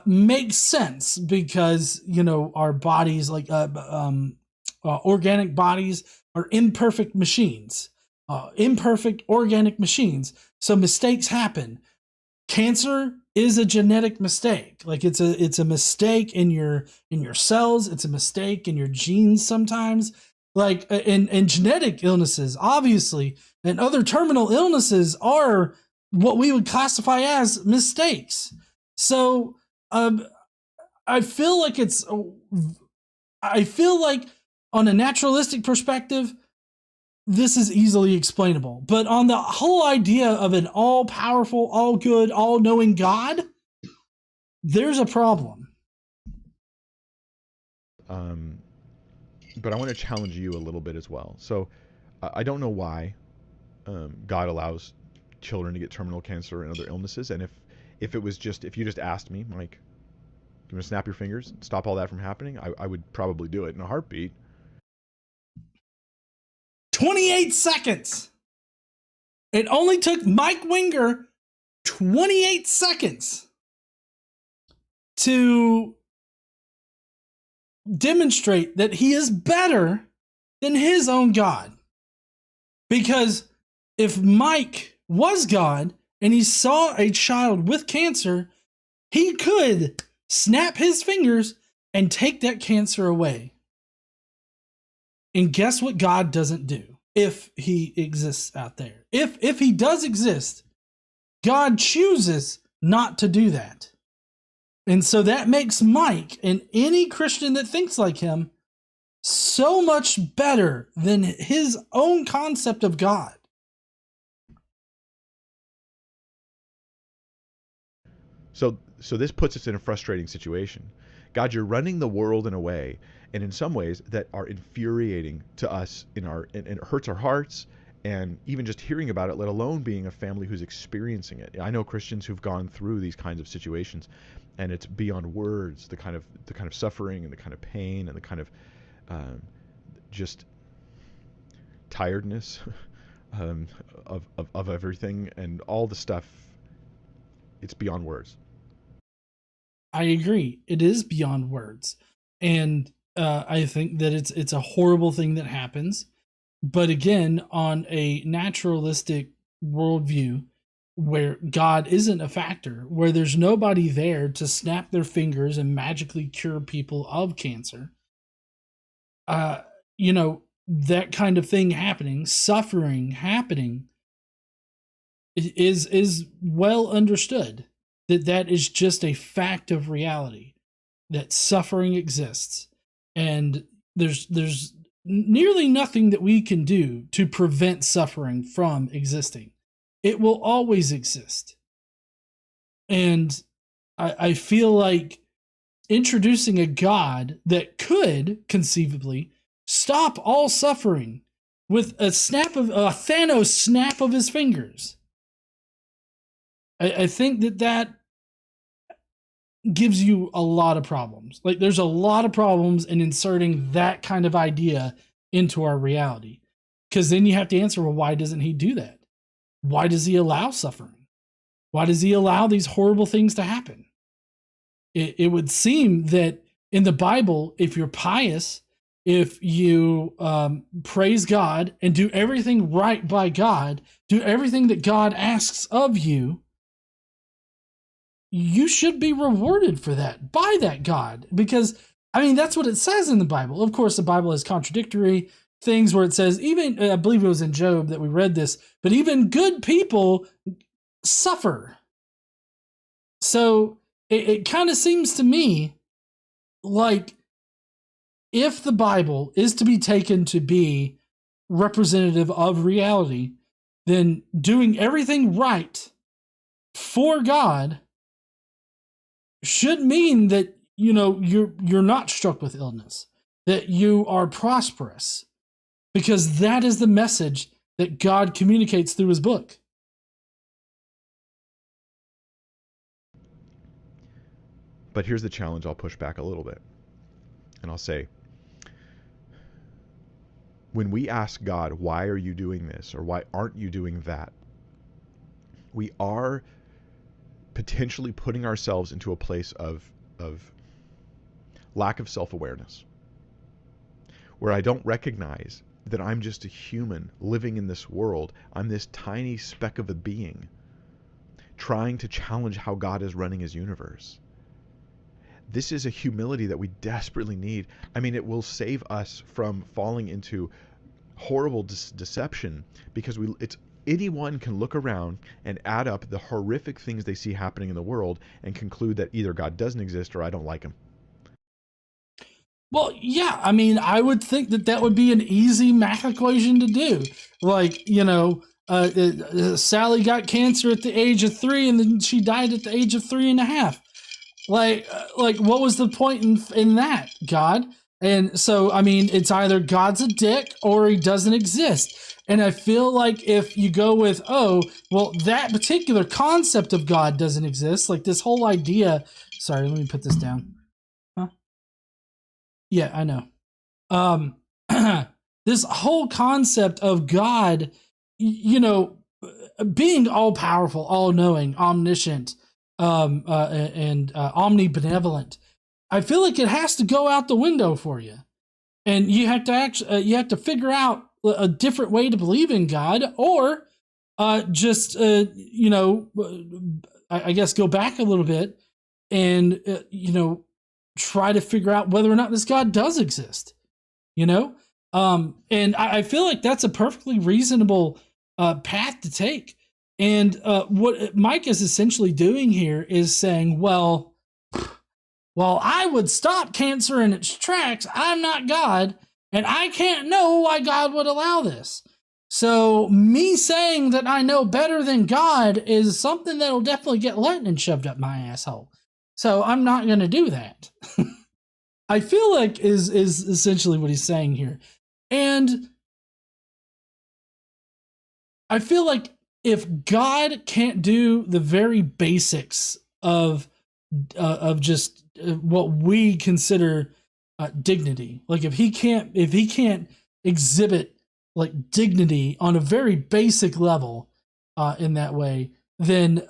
makes sense because, our bodies, like organic bodies, are imperfect machines, imperfect organic machines. So mistakes happen. Cancer is a genetic mistake. Like it's a mistake in your cells. It's a mistake in your genes sometimes. Like and genetic illnesses, obviously, and other terminal illnesses are what we would classify as mistakes. So I feel like on a naturalistic perspective, this is easily explainable. But on the whole idea of an all-powerful, all-good, all-knowing God, there's a problem. But I want to challenge you a little bit as well. So I don't know why God allows children to get terminal cancer and other illnesses. And if you just asked me, Mike, you want to snap your fingers and stop all that from happening, I would probably do it in a heartbeat. 28 seconds. It only took Mike Winger 28 seconds to demonstrate that he is better than his own God. Because if Mike was God and he saw a child with cancer, he could snap his fingers and take that cancer away. And guess what God doesn't do if he exists out there? If he does exist, God chooses not to do that. And so that makes Mike and any Christian that thinks like him so much better than his own concept of God. So this puts us in a frustrating situation. God, you're running the world in a way, and in some ways that are infuriating to us and it hurts our hearts, and even just hearing about it, let alone being a family who's experiencing it. I know Christians who've gone through these kinds of situations, and it's beyond words, the kind of suffering and the kind of pain and the kind of just tiredness of everything and all the stuff. It's beyond words. I agree. It is beyond words. And I think that it's a horrible thing that happens. But again, on a naturalistic worldview where God isn't a factor, where there's nobody there to snap their fingers and magically cure people of cancer, that kind of thing happening, suffering happening, is well understood. That is just a fact of reality, that suffering exists, and there's nearly nothing that we can do to prevent suffering from existing. It will always exist. And I feel like introducing a God that could conceivably stop all suffering with a Thanos snap of his fingers, I think that gives you a lot of problems. Like, there's a lot of problems in inserting that kind of idea into our reality. Because then you have to answer, well, why doesn't he do that? Why does he allow suffering? Why does he allow these horrible things to happen? It would seem that in the Bible, if you're pious, if you praise God and do everything right by God, do everything that God asks of you, you should be rewarded for that by that God. Because, that's what it says in the Bible. Of course, the Bible has contradictory things where it says, even, I believe it was in Job that we read this, but even good people suffer. So it kind of seems to me like if the Bible is to be taken to be representative of reality, then doing everything right for God should mean that you're not struck with illness, that you are prosperous, because that is the message that God communicates through his book. But here's the challenge. I'll push back a little bit, and I'll say, when we ask God, why are you doing this, or why aren't you doing that, we are potentially putting ourselves into a place of lack of self-awareness, where I don't recognize that I'm just a human living in this world. I'm this tiny speck of a being trying to challenge how God is running his universe. This is a humility that we desperately need. I mean, it will save us from falling into horrible deception, because anyone can look around and add up the horrific things they see happening in the world and conclude that either God doesn't exist or I don't like him. Well, yeah, I mean, I would think that would be an easy math equation to do. Like, Sally got cancer at the age of 3, and then she died at the age of 3.5. Like, what was the point in that, God? And so, I mean, it's either God's a dick or he doesn't exist. And I feel like if you go with, oh, well, that particular concept of God doesn't exist, like this whole idea. Sorry, let me put this down. Yeah, I know. This whole concept of God, being all powerful, all knowing, omniscient, and omnibenevolent, I feel like it has to go out the window for you, and you have to figure out a different way to believe in God, or I guess go back a little bit and try to figure out whether or not this God does exist, and I feel like that's a perfectly reasonable path to take. And what Mike is essentially doing here is saying, well, I would stop cancer in its tracks. I'm not God, and I can't know why God would allow this. So me saying that I know better than God is something that'll definitely get lightning shoved up my asshole. So I'm not going to do that. I feel like is essentially what he's saying here. And I feel like if God can't do the very basics of just what we consider dignity, like if he can't exhibit like dignity on a very basic level in that way, then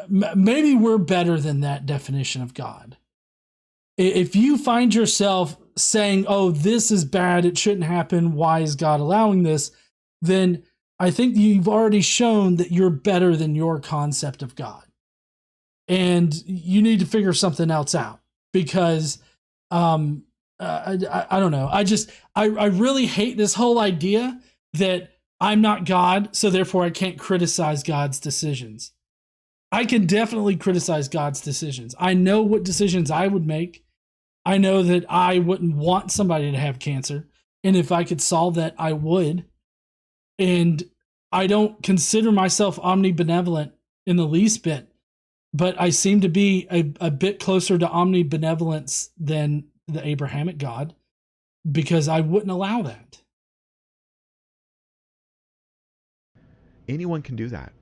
maybe we're better than that definition of God. If you find yourself saying, oh, this is bad, it shouldn't happen, why is God allowing this? Then I think you've already shown that you're better than your concept of God. And you need to figure something else out, because I don't know. I really hate this whole idea that I'm not God, so therefore I can't criticize God's decisions. I can definitely criticize God's decisions. I know what decisions I would make. I know that I wouldn't want somebody to have cancer, and if I could solve that, I would. And I don't consider myself omnibenevolent in the least bit, but I seem to be a bit closer to omnibenevolence than the Abrahamic God, because I wouldn't allow that. Anyone can do that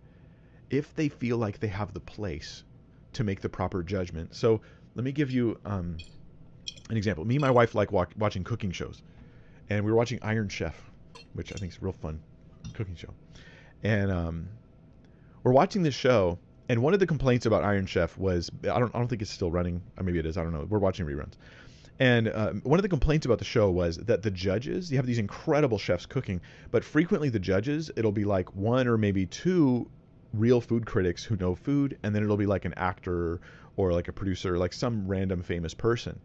if they feel like they have the place to make the proper judgment. So let me give you an example. Me and my wife like watching cooking shows, and we were watching Iron Chef, which I think is a real fun cooking show. And we're watching this show, and one of the complaints about Iron Chef was, I don't think it's still running. Or maybe it is. I don't know. We're watching reruns. And one of the complaints about the show was that the judges, you have these incredible chefs cooking, but frequently the judges, it'll be like one or maybe two real food critics who know food, and then it'll be like an actor or like a producer, like some random famous person.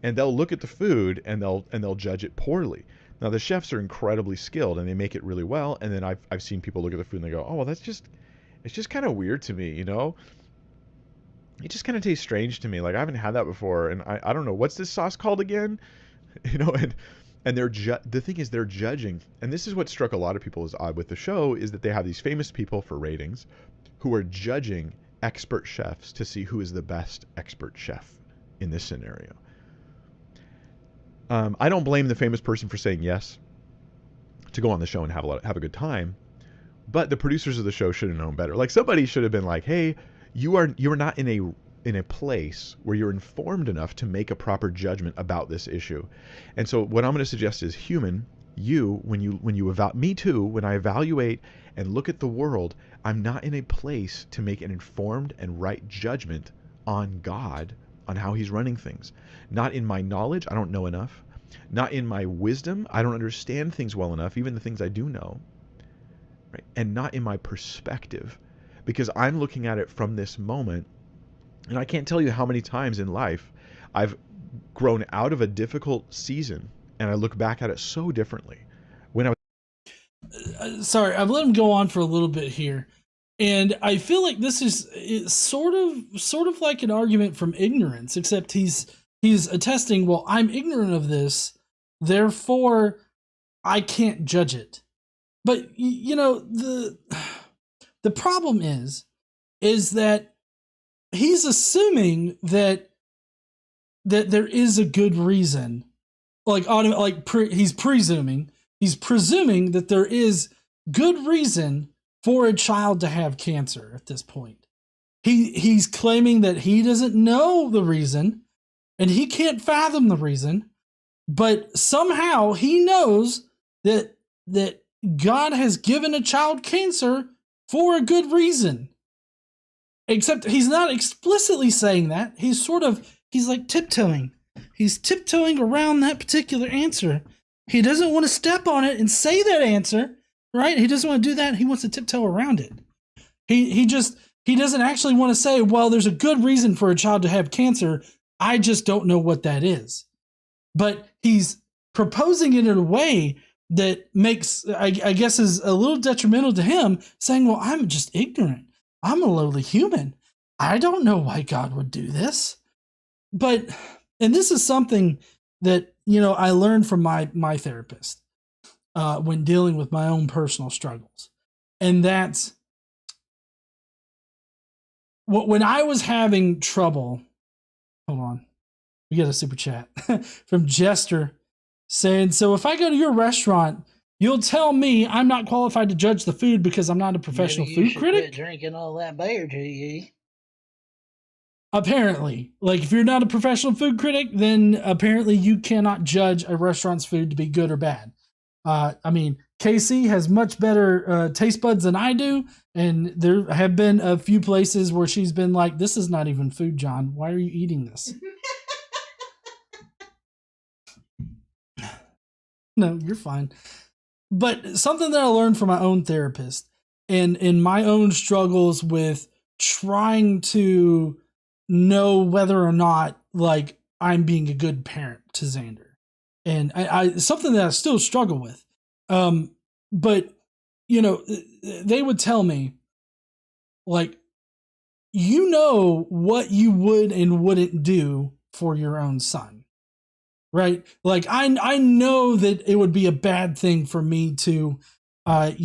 And they'll look at the food and they'll judge it poorly. Now the chefs are incredibly skilled and they make it really well. And then I've seen people look at the food and they go, oh, well, it's just kind of weird to me, It just kind of tastes strange to me. Like I haven't had that before, and I don't know, what's this sauce called again? And the thing is they're judging, and this is what struck a lot of people as odd with the show, is that they have these famous people for ratings who are judging expert chefs to see who is the best expert chef in this scenario. I don't blame the famous person for saying yes to go on the show and have a good time, but the producers of the show should have known better. Like somebody should have been like, hey, you are not in a place where you're informed enough to make a proper judgment about this issue. And so what I'm going to suggest is, when I evaluate and look at the world, I'm not in a place to make an informed and right judgment on God, on how he's running things. Not in my knowledge, I don't know enough. Not in my wisdom, I don't understand things well enough, even the things I do know. Right? And not in my perspective, because I'm looking at it from this moment. And I can't tell you how many times in life I've grown out of a difficult season and I look back at it so differently. When I was sorry, I've let him go on for a little bit here. And I feel like this is sort of like an argument from ignorance, except he's attesting, well, I'm ignorant of this, therefore I can't judge it. But you know, the problem is that he's assuming that there is a good reason, he's presuming that there is good reason for a child to have cancer at this point. He's claiming that he doesn't know the reason and he can't fathom the reason, but somehow he knows that God has given a child cancer for a good reason. Except he's not explicitly saying that. He's like tiptoeing. He's tiptoeing around that particular answer. He doesn't want to step on it and say that answer, right? He doesn't want to do that. He wants to tiptoe around it. He doesn't actually want to say, well, there's a good reason for a child to have cancer. I just don't know what that is. But he's proposing it in a way that makes, I guess, is a little detrimental to him, saying, well, I'm just ignorant. I'm a lowly human. I don't know why God would do this. But, and this is something that, you know, I learned from my therapist when dealing with my own personal struggles. And that's when I was having trouble. Hold on. We got a super chat from Jester saying, so if I go to your restaurant, you'll tell me I'm not qualified to judge the food because I'm not a professional food critic? Quit drinking all that beer, G. Apparently. Like, if you're not a professional food critic, then apparently you cannot judge a restaurant's food to be good or bad. I mean, KC has much better taste buds than I do, and there have been a few places where she's been like, this is not even food, John. Why are you eating this? No, you're fine. But something that I learned from my own therapist and in my own struggles with trying to know whether or not, like, I'm being a good parent to Xander. And I something that I still struggle with. But, you know, they would tell me, like, you know what you would and wouldn't do for your own son. Right? Like, I know that it would be a bad thing for me to, whip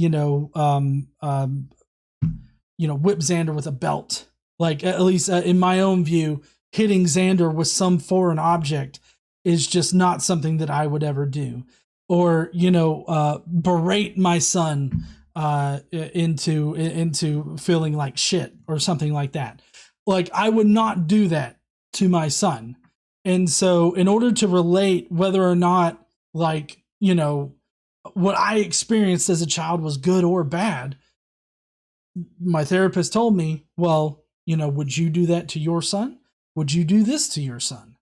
Xander with a belt. Like, at least in my own view, hitting Xander with some foreign object is just not something that I would ever do. Or, berate my son into feeling like shit or something like that. Like, I would not do that to my son. And so in order to relate whether or not, like, what I experienced as a child was good or bad, my therapist told me, well, would you do that to your son? Would you do this to your son?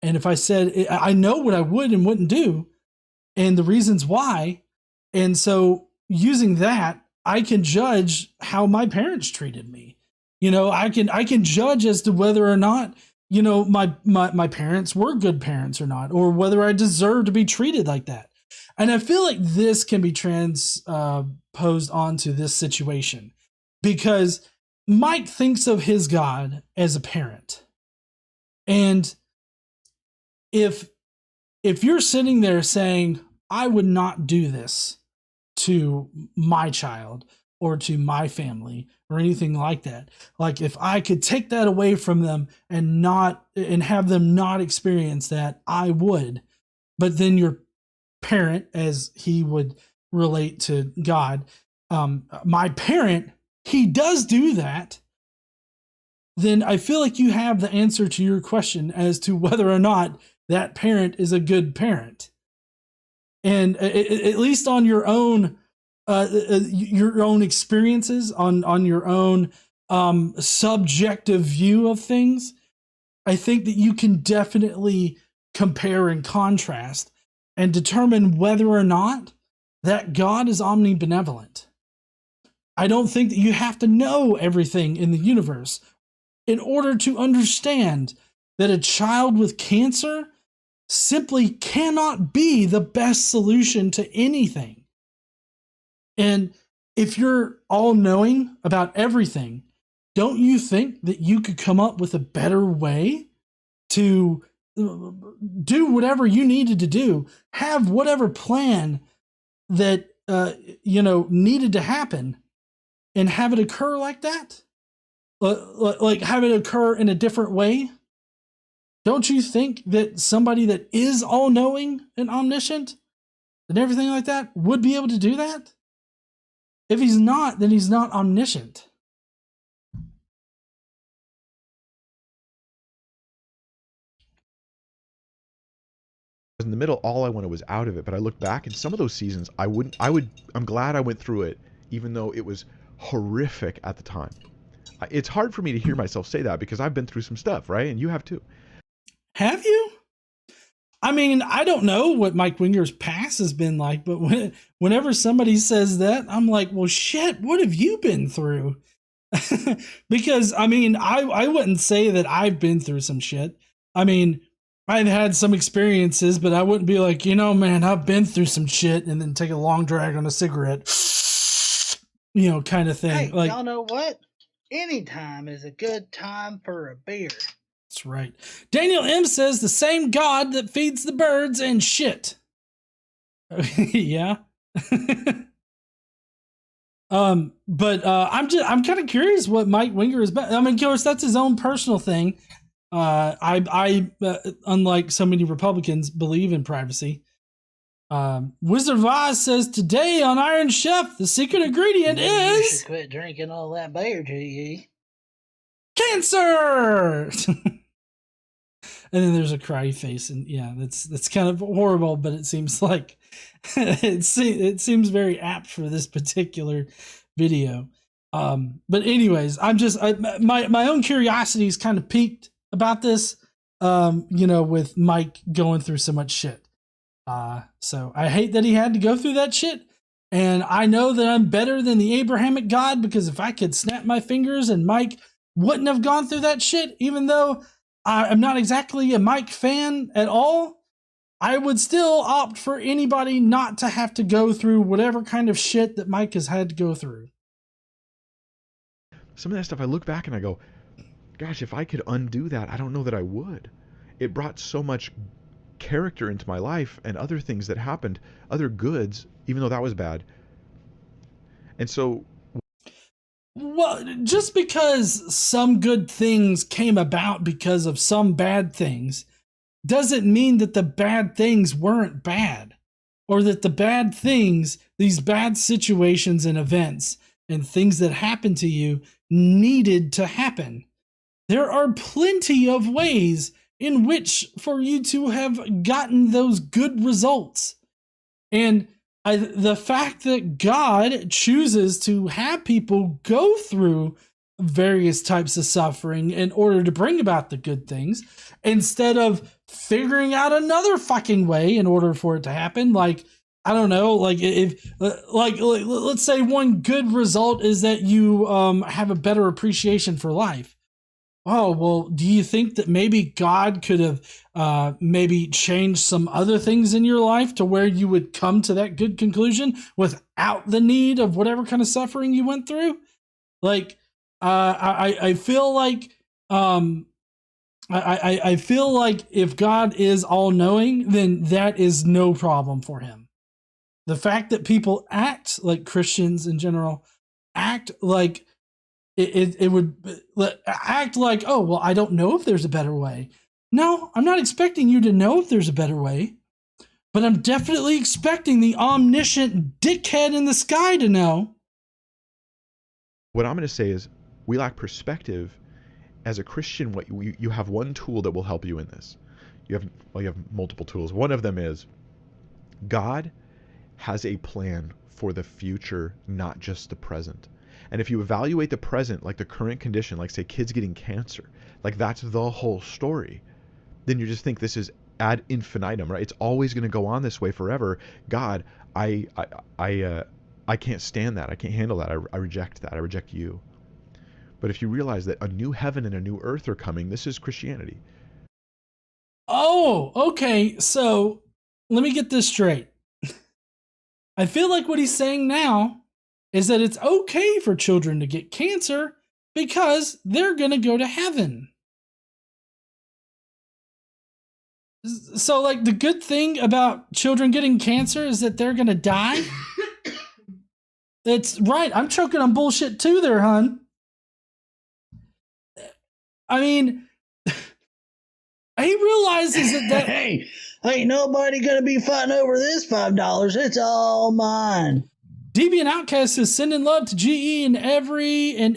And if I said, I know what I would and wouldn't do and the reasons why. And so using that, I can judge how my parents treated me. I can judge as to whether or not, my parents were good parents or not, or whether I deserve to be treated like that. And I feel like this can be transposed onto this situation because Mike thinks of his God as a parent. And if you're sitting there saying, I would not do this to my child or to my family or anything like that. Like, if I could take that away from them and have them not experience that, I would. But then your parent, as he would relate to God, my parent, he does do that. Then I feel like you have the answer to your question as to whether or not that parent is a good parent. And at least on your own your own experiences, on your own subjective view of things, I think that you can definitely compare and contrast and determine whether or not that God is omnibenevolent. I don't think that you have to know everything in the universe in order to understand that a child with cancer simply cannot be the best solution to anything. And if you're all-knowing about everything, don't you think that you could come up with a better way to do whatever you needed to do, have whatever plan that needed to happen, and have it occur like that? Like have it occur in a different way? Don't you think that somebody that is all-knowing and omniscient and everything like that would be able to do that? If he's not, then he's not omniscient. In the middle, all I wanted was out of it, but I look back and some of those seasons I'm glad I went through it, even though it was horrific at the time. It's hard for me to hear myself say that because I've been through some stuff, right? And you have too. Have you? I mean, I don't know what Mike Winger's past has been like, but whenever somebody says that, I'm like, well, shit, what have you been through? Because, I mean, I wouldn't say that I've been through some shit. I mean, I've had some experiences, but I wouldn't be like, man, I've been through some shit, and then take a long drag on a cigarette, kind of thing. Hey, like, y'all know what? Any time is a good time for a beer. That's right. Daniel M says the same God that feeds the birds and shit. Yeah. But I'm kind of curious what Mike Winger is about. I mean, of course, that's his own personal thing. I unlike so many Republicans, believe in privacy. Wizard of Oz says today on Iron Chef, the secret ingredient is. You should quit drinking all that beer, G.E. Cancer. And then there's a cry face, and yeah, that's kind of horrible, but it seems like it seems very apt for this particular video. But anyways, my own curiosity is kind of piqued about this, with Mike going through so much shit. So I hate that he had to go through that shit. And I know that I'm better than the Abrahamic God, because if I could snap my fingers and Mike wouldn't have gone through that shit, even though I'm not exactly a Mike fan at all, I would still opt for anybody not to have to go through whatever kind of shit that Mike has had to go through. Some of that stuff I look back and I go, gosh, if I could undo that, I don't know that I would. It brought so much character into my life and other things that happened, other goods, even though that was bad. And so, well, just because some good things came about because of some bad things doesn't mean that the bad things weren't bad, or that the bad things, these bad situations and events and things that happened to you, needed to happen. There are plenty of ways in which for you to have gotten those good results. And the fact that God chooses to have people go through various types of suffering in order to bring about the good things, instead of figuring out another fucking way in order for it to happen. Like, I don't know, like if let's say one good result is that you have a better appreciation for life. Oh, well, do you think that maybe God could have maybe changed some other things in your life to where you would come to that good conclusion without the need of whatever kind of suffering you went through? Like, I feel like I feel like if God is all-knowing, then that is no problem for him. The fact that people act like Christians in general, act like it would act like, oh, well, I don't know if there's a better way. No, I'm not expecting you to know if there's a better way, but I'm definitely expecting the omniscient dickhead in the sky to know. What I'm going to say is, we lack perspective. As a Christian, what you have one tool that will help you in this. You have multiple tools. One of them is God has a plan for the future, not just the present. And if you evaluate the present, like the current condition, like say kids getting cancer, like that's the whole story, then you just think this is ad infinitum, right? It's always going to go on this way forever. God, I can't stand that. I can't handle that. I reject that. I reject you. But if you realize that a new heaven and a new earth are coming, this is Christianity. Oh, okay. So let me get this straight. I feel like what he's saying now is that it's okay for children to get cancer because they're going to go to heaven. So, like, the good thing about children getting cancer is that they're going to die? That's right. I'm choking on bullshit too there, hun. I mean, he realizes that Hey, ain't nobody gonna be fighting over this $5. It's all mine. Deviant Outcast says, sending love to GE and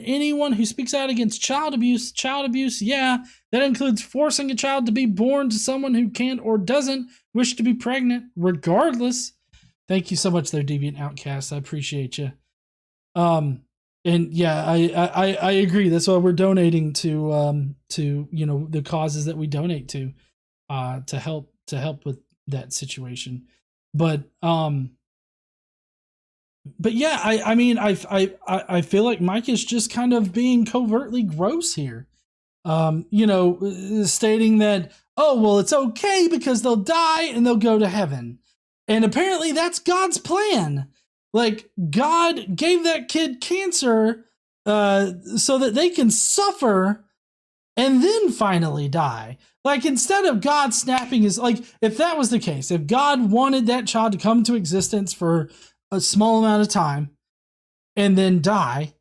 anyone who speaks out against child abuse. Child abuse, yeah, that includes forcing a child to be born to someone who can't or doesn't wish to be pregnant, regardless. Thank you so much there, Deviant Outcast. I appreciate you. And yeah, I agree. That's why we're donating to the causes that we donate to help with that situation. But yeah, I mean, I feel like Mike is just kind of being covertly gross here. Stating that, oh, well, it's okay because they'll die and they'll go to heaven. And apparently that's God's plan. Like, God gave that kid cancer so that they can suffer and then finally die. Like, instead of God snapping his, like, if that was the case, if God wanted that child to come to existence for a small amount of time and then die,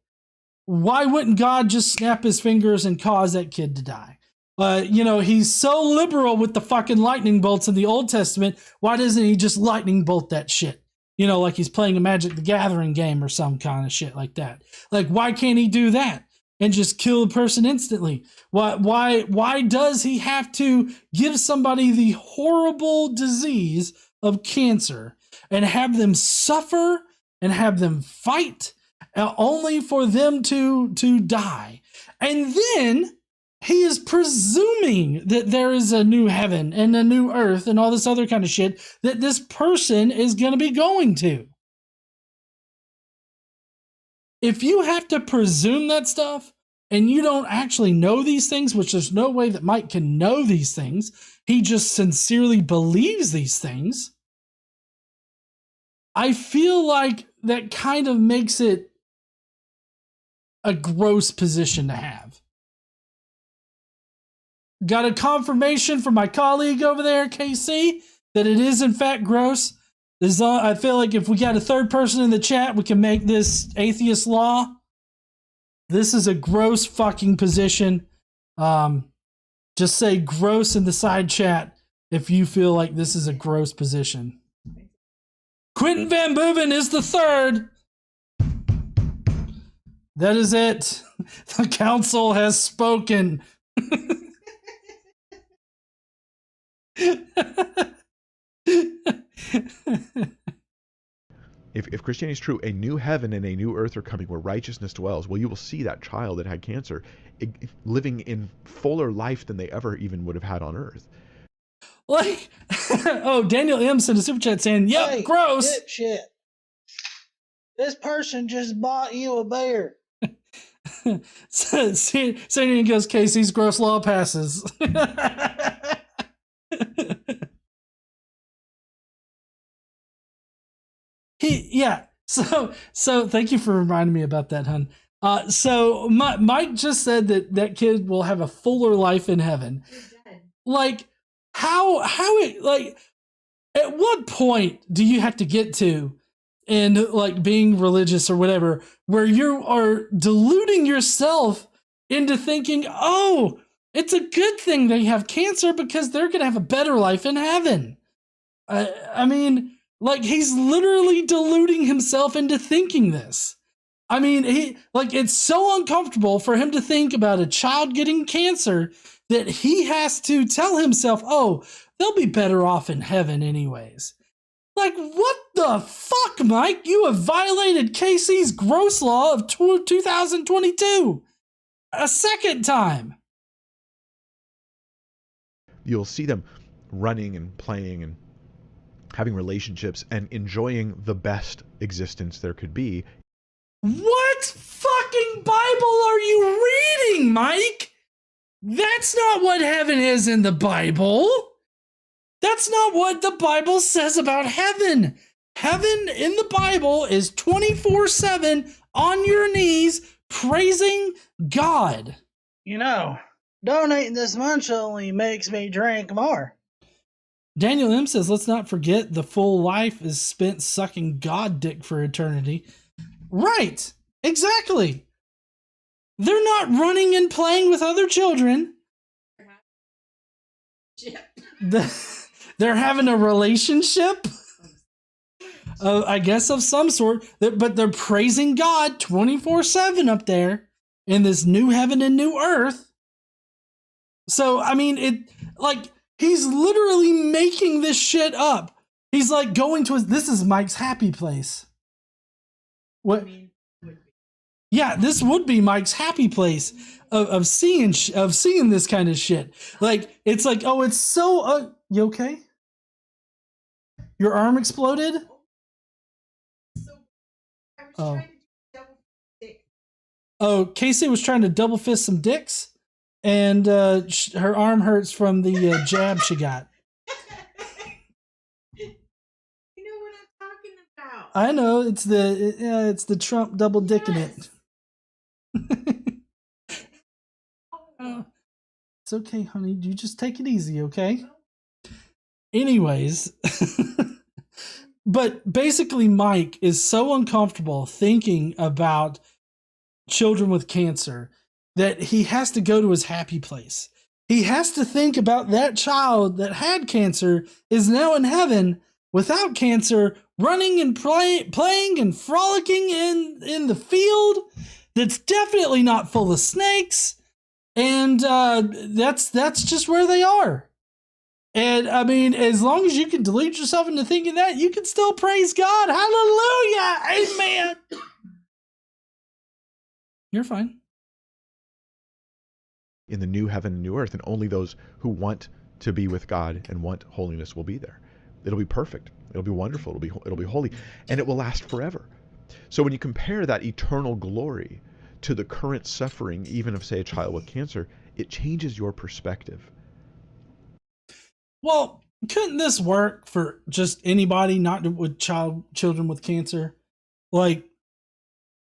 why wouldn't God just snap his fingers and cause that kid to die? He's so liberal with the fucking lightning bolts in the Old Testament. Why doesn't he just lightning bolt that shit? Like he's playing a Magic the Gathering game or some kind of shit like that. Like, why can't he do that and just kill a person instantly? Why does he have to give somebody the horrible disease of cancer and have them suffer and have them fight only for them to die? And then he is presuming that there is a new heaven and a new earth and all this other kind of shit that this person is going to be going to. If you have to presume that stuff and you don't actually know these things, which there's no way that Mike can know these things, he just sincerely believes these things, I feel like that kind of makes it a gross position to have. Got a confirmation from my colleague over there, KC, that it is in fact gross. I feel like if we got a third person in the chat, we can make this atheist law. This is a gross fucking position. Just say gross in the side chat if you feel like this is a gross position. Quentin Van Boeven is the third. That is it. The council has spoken. If Christianity is true, a new heaven and a new earth are coming where righteousness dwells. Well, you will see that child that had cancer living in fuller life than they ever even would have had on earth. Like, oh, Daniel M sent a super chat saying, "Yep, hey, gross." Shit. This person just bought you a bear. Sandy goes, Casey's gross law passes. So thank you for reminding me about that, hun. So Mike just said that kid will have a fuller life in heaven. Like, how it, like, at what point do you have to get to in, like, being religious or whatever, where you are deluding yourself into thinking, oh, it's a good thing they have cancer because they're going to have a better life in heaven? I mean, like, he's literally deluding himself into thinking this. I mean, it's so uncomfortable for him to think about a child getting cancer that he has to tell himself, oh, they'll be better off in heaven anyways. Like, what the fuck, Mike? You have violated Casey's gross law of 2022 a second time. You'll see them running and playing and having relationships and enjoying the best existence there could be. What fucking Bible are you reading, Mike? That's not what heaven is in the Bible. That's not what the Bible says about heaven. Heaven in the Bible is 24/7 on your knees praising God. You know, donating this much only makes me drink more. Daniel M says, let's not forget the full life is spent sucking God dick for eternity. Right, exactly. They're not running and playing with other children. They're having a relationship, I guess, of some sort, but they're praising God 24/7 up there in this new heaven and new earth. So, I mean, he's literally making this shit up. He's like going to this is Mike's happy place. What? Yeah, this would be Mike's happy place of seeing this kind of shit. Like, it's like, oh, it's so. You okay? Your arm exploded? Oh. Oh, Casey was trying to double fist some dicks, and her arm hurts from the jab she got. I know, it's the Trump double dicking it. It's okay, honey. You just take it easy, okay? Anyways, but basically Mike is so uncomfortable thinking about children with cancer that he has to go to his happy place. He has to think about that child that had cancer is now in heaven without cancer, running and playing and frolicking in the field that's definitely not full of snakes, and that's just where they are. And I mean, as long as you can delude yourself into thinking that, you can still praise God. Hallelujah, amen. You're fine. In the new heaven and new earth, and only those who want to be with God and want holiness will be there. It'll be perfect. It'll be wonderful. It'll be holy, and it will last forever. So when you compare that eternal glory to the current suffering, even of, say, a child with cancer, it changes your perspective. Well, couldn't this work for just anybody, not with children with cancer? Like,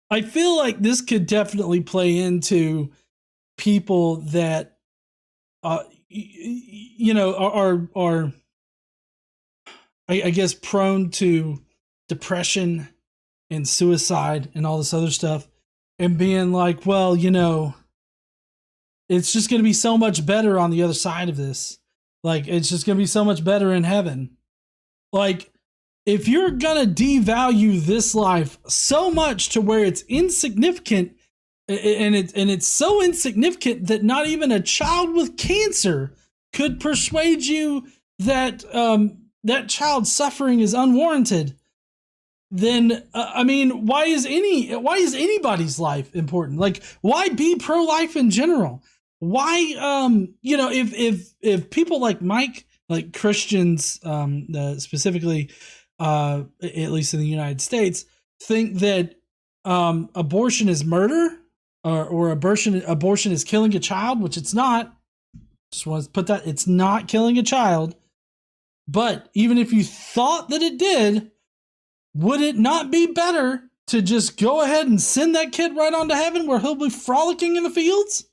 I feel like this could definitely play into people that, you know, are I guess prone to depression and suicide and all this other stuff, and being like, well, you know, it's just going to be so much better on the other side of this. Like, it's just going to be so much better in heaven. Like, if you're going to devalue this life so much to where it's insignificant, and it's so insignificant that not even a child with cancer could persuade you that that child's suffering is unwarranted, then I mean, why is anybody's life important? Like, why be pro-life in general? Why, you know, if people like Mike, like Christians, specifically, at least in the United States, think that abortion is murder, or abortion is killing a child, which it's not. Just want to put that, it's not killing a child. But even if you thought that it did, would it not be better to just go ahead and send that kid right on to heaven where he'll be frolicking in the fields?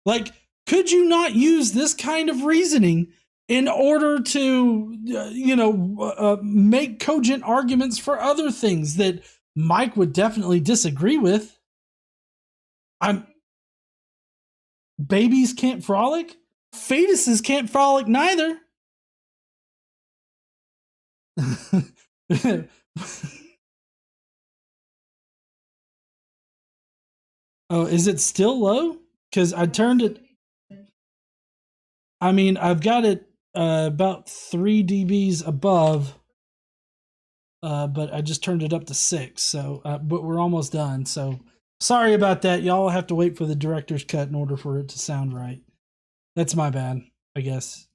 Like, could you not use this kind of reasoning in order to, you know, make cogent arguments for other things that Mike would definitely disagree with? Babies can't frolic? Fetuses can't frolic neither. Oh, is it still low? Because I turned it. I mean, I've got it about 3 dBs above but I just turned it up to 6. So, but we're almost done. So sorry about that. Y'all have to wait for the director's cut in order for it to sound right. That's my bad, I guess.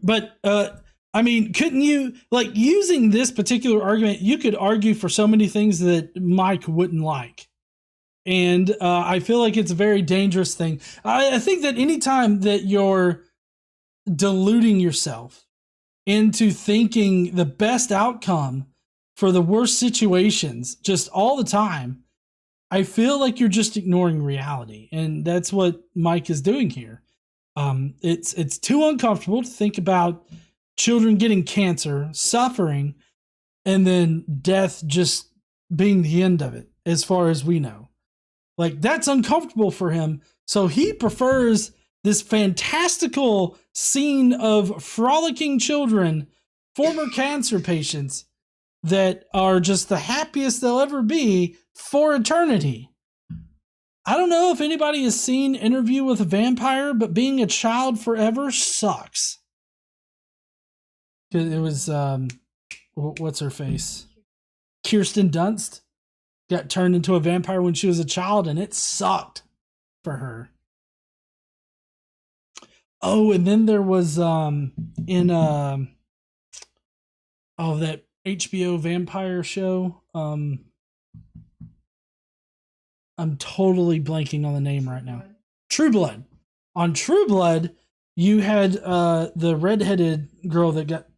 But I mean, couldn't you, like, using this particular argument, you could argue for so many things that Mike wouldn't like. And I feel like it's a very dangerous thing. I think that anytime that you're deluding yourself into thinking the best outcome for the worst situations just all the time, I feel like you're just ignoring reality. And that's what Mike is doing here. It's too uncomfortable to think about children getting cancer, suffering, and then death just being the end of it, as far as we know. Like, that's uncomfortable for him. So he prefers this fantastical scene of frolicking children, former cancer patients, that are just the happiest they'll ever be for eternity. I don't know if anybody has seen Interview with a Vampire, but being a child forever sucks. It was, what's her face? Kirsten Dunst got turned into a vampire when she was a child, and it sucked for her. Oh, and then there was that HBO vampire show. I'm totally blanking on the name right now. True Blood. On True Blood, you had the redheaded girl that got,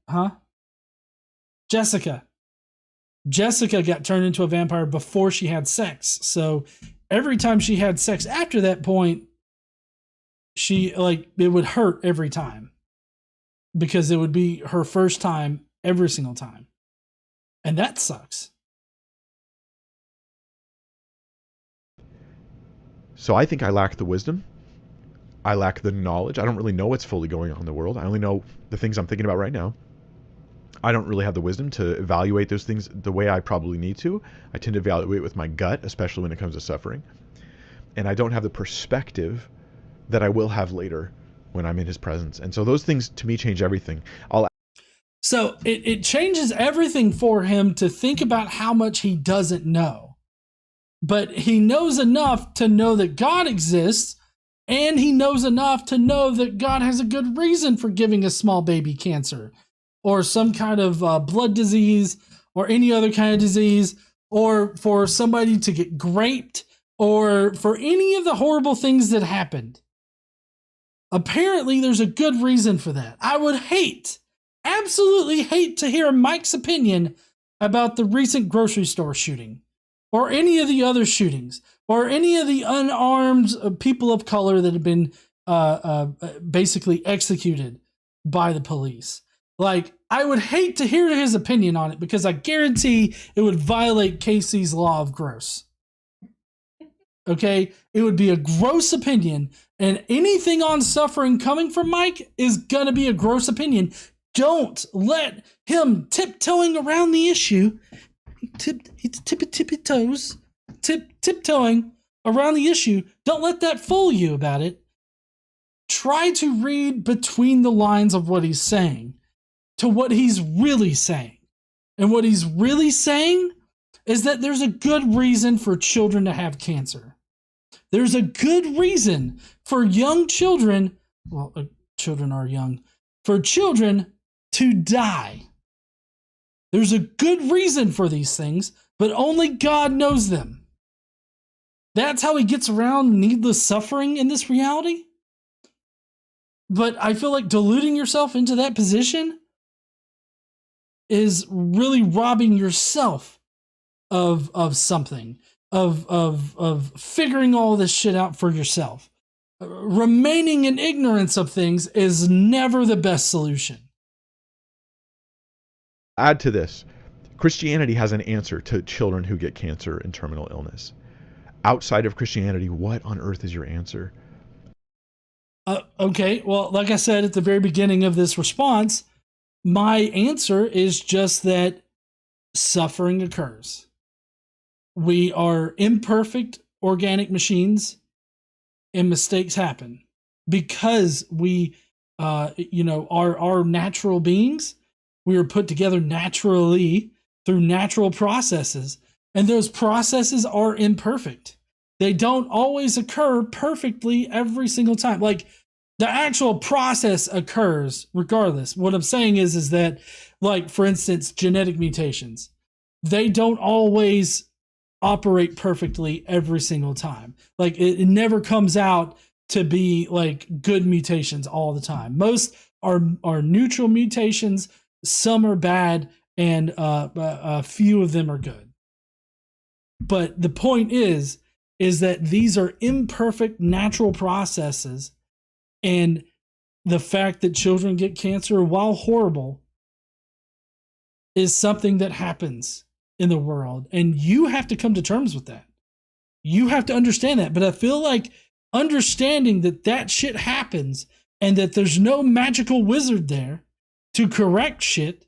Jessica. Jessica got turned into a vampire before she had sex. So every time she had sex after that point, it would hurt every time, because it would be her first time every single time. And that sucks. So I think I lack the wisdom. I lack the knowledge. I don't really know what's fully going on in the world. I only know the things I'm thinking about right now. I don't really have the wisdom to evaluate those things the way I probably need to. I tend to evaluate with my gut, especially when it comes to suffering. And I don't have the perspective that I will have later when I'm in his presence. And so those things, to me, change everything. So it changes everything for him to think about how much he doesn't know. But he knows enough to know that God exists, and he knows enough to know that God has a good reason for giving a small baby cancer, or some kind of blood disease, or any other kind of disease, or for somebody to get raped, or for any of the horrible things that happened. Apparently, there's a good reason for that. I would absolutely hate to hear Mike's opinion about the recent grocery store shooting, or any of the other shootings, or any of the unarmed people of color that have been basically executed by the police. Like, I would hate to hear his opinion on it, because I guarantee it would violate Casey's law of gross. Okay? It would be a gross opinion, and anything on suffering coming from Mike is going to be a gross opinion. Don't let him tiptoeing around the issue. He's tiptoeing around the issue. Don't let that fool you about it. Try to read between the lines of what he's saying to what he's really saying. And what he's really saying is that there's a good reason for children to have cancer. There's a good reason for young children, children are young, for children to die. There's a good reason for these things, but only God knows them. That's how he gets around needless suffering in this reality. But I feel like deluding yourself into that position is really robbing yourself of something, of figuring all this shit out for yourself. Remaining in ignorance of things is never the best solution. Add to this, Christianity has an answer to children who get cancer and terminal illness. Outside of Christianity, what on earth is your answer? Okay, well, like I said at the very beginning of this response, my answer is just that suffering occurs. We are imperfect organic machines, and mistakes happen because we, are natural beings. We were put together naturally through natural processes, and those processes are imperfect. They don't always occur perfectly every single time. Like, the actual process occurs regardless. What I'm saying is that, like, for instance, genetic mutations, they don't always operate perfectly every single time. Like, it never comes out to be like good mutations all the time. Most are neutral mutations. Some are bad, and a few of them are good. But the point is that these are imperfect natural processes, and the fact that children get cancer, while horrible, is something that happens in the world, and you have to come to terms with that. You have to understand that. But I feel like understanding that shit happens, and that there's no magical wizard there to correct shit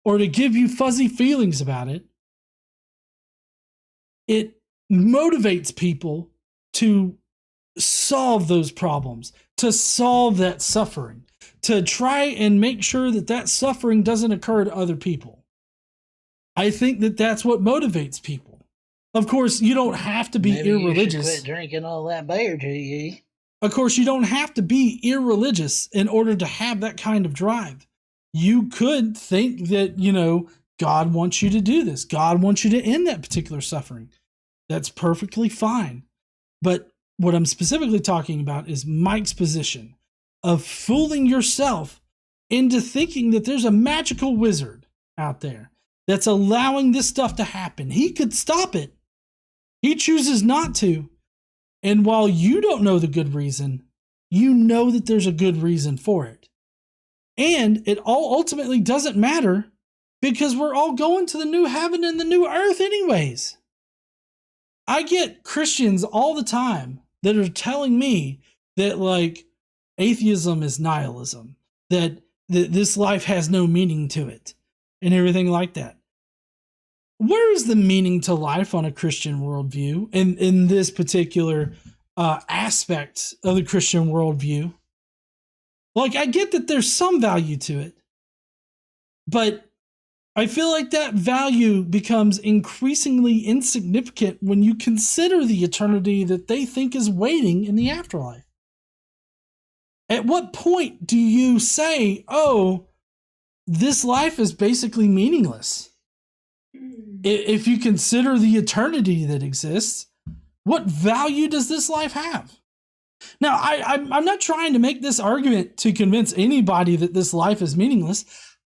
or to give you fuzzy feelings about it, it motivates people to solve those problems, to solve that suffering, to try and make sure that suffering doesn't occur to other people. I think that that's what motivates people. Of course, you don't have to be irreligious. You should quit drinking all that beer, G. Of course, you don't have to be irreligious in order to have that kind of drive. You could think that, God wants you to do this. God wants you to end that particular suffering. That's perfectly fine. But what I'm specifically talking about is Mike's position of fooling yourself into thinking that there's a magical wizard out there that's allowing this stuff to happen. He could stop it. He chooses not to. And while you don't know the good reason, you know that there's a good reason for it. And it all ultimately doesn't matter, because we're all going to the new heaven and the new earth anyways. I get Christians all the time that are telling me that, like, atheism is nihilism, that this life has no meaning to it, and everything like that. Where is the meaning to life on a Christian worldview in this particular aspect of the Christian worldview? Like, I get that there's some value to it, but I feel like that value becomes increasingly insignificant when you consider the eternity that they think is waiting in the afterlife. At what point do you say, oh, this life is basically meaningless? If you consider the eternity that exists, what value does this life have? Now, I'm not trying to make this argument to convince anybody that this life is meaningless.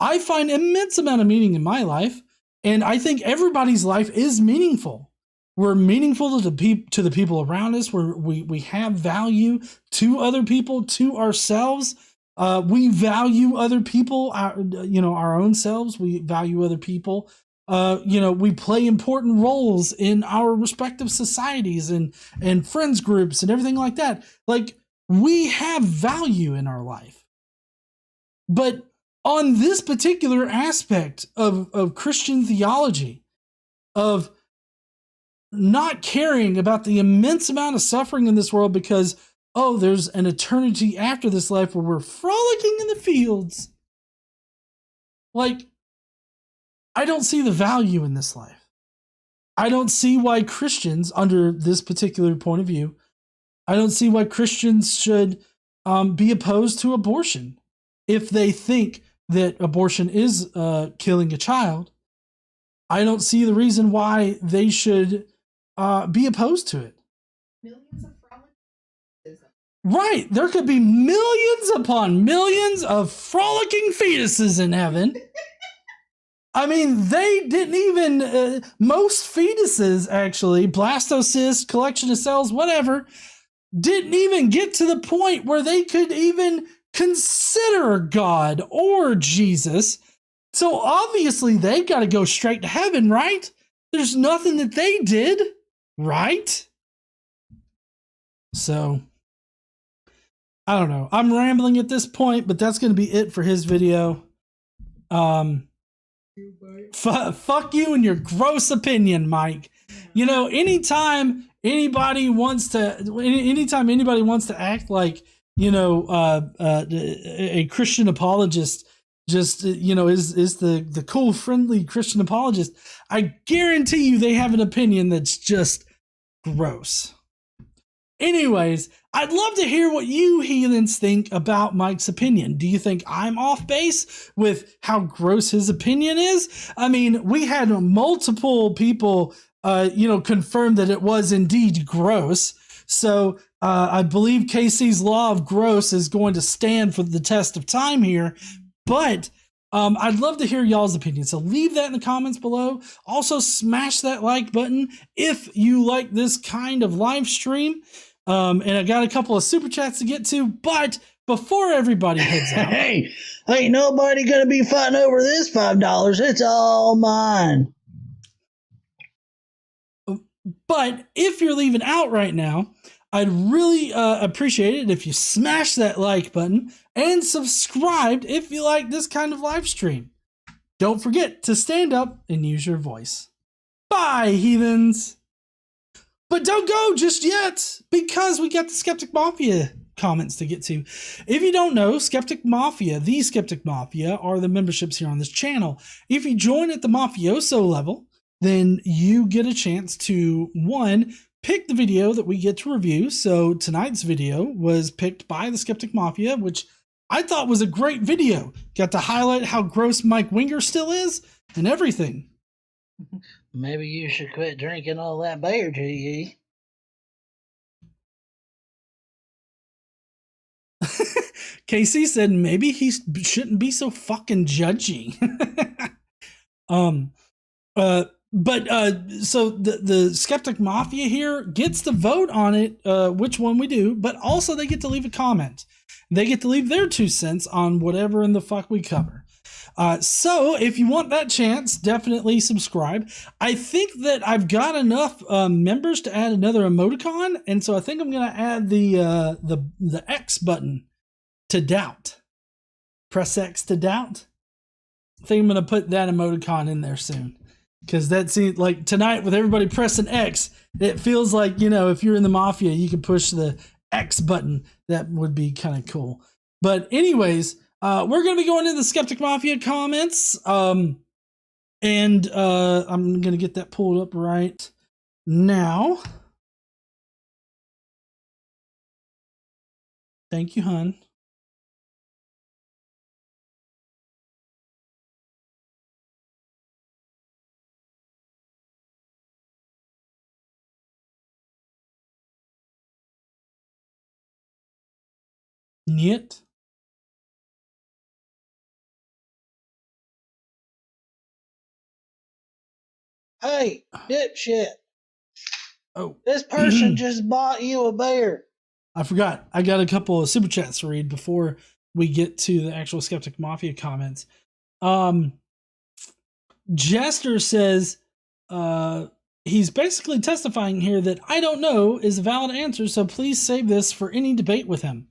I find immense amount of meaning in my life, and I think everybody's life is meaningful. We're meaningful to the people around us. We have value to other people, to ourselves. We value other people, our own selves. We value other people. We play important roles in our respective societies and friends groups and everything like that. Like, we have value in our life. But on this particular aspect of Christian theology, of not caring about the immense amount of suffering in this world because, oh, there's an eternity after this life where we're frolicking in the fields. Like, I don't see the value in this life. I don't see why Christians, under this particular point of view, I don't see why Christians should be opposed to abortion. If they think that abortion is killing a child, I don't see the reason why they should be opposed to it. Millions of frolicking. Right. There could be millions upon millions of frolicking fetuses in heaven. I mean, they didn't even, most fetuses, actually, blastocyst, collection of cells, whatever, didn't even get to the point where they could even consider God or Jesus. So obviously they've got to go straight to heaven, right? There's nothing that they did, right? So, I don't know. I'm rambling at this point, but that's going to be it for his video. Fuck you and your gross opinion, Mike. Anytime anybody wants to act like, a Christian apologist just is the cool, friendly Christian apologist, I guarantee you they have an opinion that's just gross. Anyways, I'd love to hear what you heathens think about Mike's opinion. Do you think I'm off base with how gross his opinion is? I mean, we had multiple people, confirm that it was indeed gross. So I believe KC's law of gross is going to stand for the test of time here. But I'd love to hear y'all's opinion. So leave that in the comments below. Also, smash that like button if you like this kind of live stream. And I got a couple of super chats to get to, but before everybody heads out, hey, ain't nobody gonna be fighting over this $5. It's all mine. But if you're leaving out right now, I'd really appreciate it if you smash that like button and subscribe if you like this kind of live stream. Don't forget to stand up and use your voice. Bye, heathens. But don't go just yet, because we got the Skeptic Mafia comments to get to. If you don't know, Skeptic Mafia, the Skeptic Mafia, are the memberships here on this channel. If you join at the Mafioso level, then you get a chance to, one, pick the video that we get to review. So tonight's video was picked by the Skeptic Mafia, which I thought was a great video. Got to highlight how gross Mike Winger still is and everything. Maybe you should quit drinking all that beer, G.E. KC said maybe he shouldn't be so fucking judgy. So the Skeptic Mafia here gets to vote on it, which one we do, but also they get to leave a comment. They get to leave their 2 cents on whatever in the fuck we cover. So if you want that chance, definitely subscribe. I think that I've got enough members to add another emoticon, and so I think I'm gonna add the X button to doubt. Press X to doubt. I think I'm gonna put that emoticon in there soon, because that seems like tonight with everybody pressing X, it feels like, if you're in the Mafia, you can push the X button. That would be kind of cool. But anyways. We're going to be going into the Skeptic Mafia comments, and I'm going to get that pulled up right now. Thank you, hun. Niet. Hey, dipshit. Oh. This person just bought you a beer. I forgot. I got a couple of super chats to read before we get to the actual Skeptic Mafia comments. Jester says he's basically testifying here that I don't know is a valid answer, so please save this for any debate with him.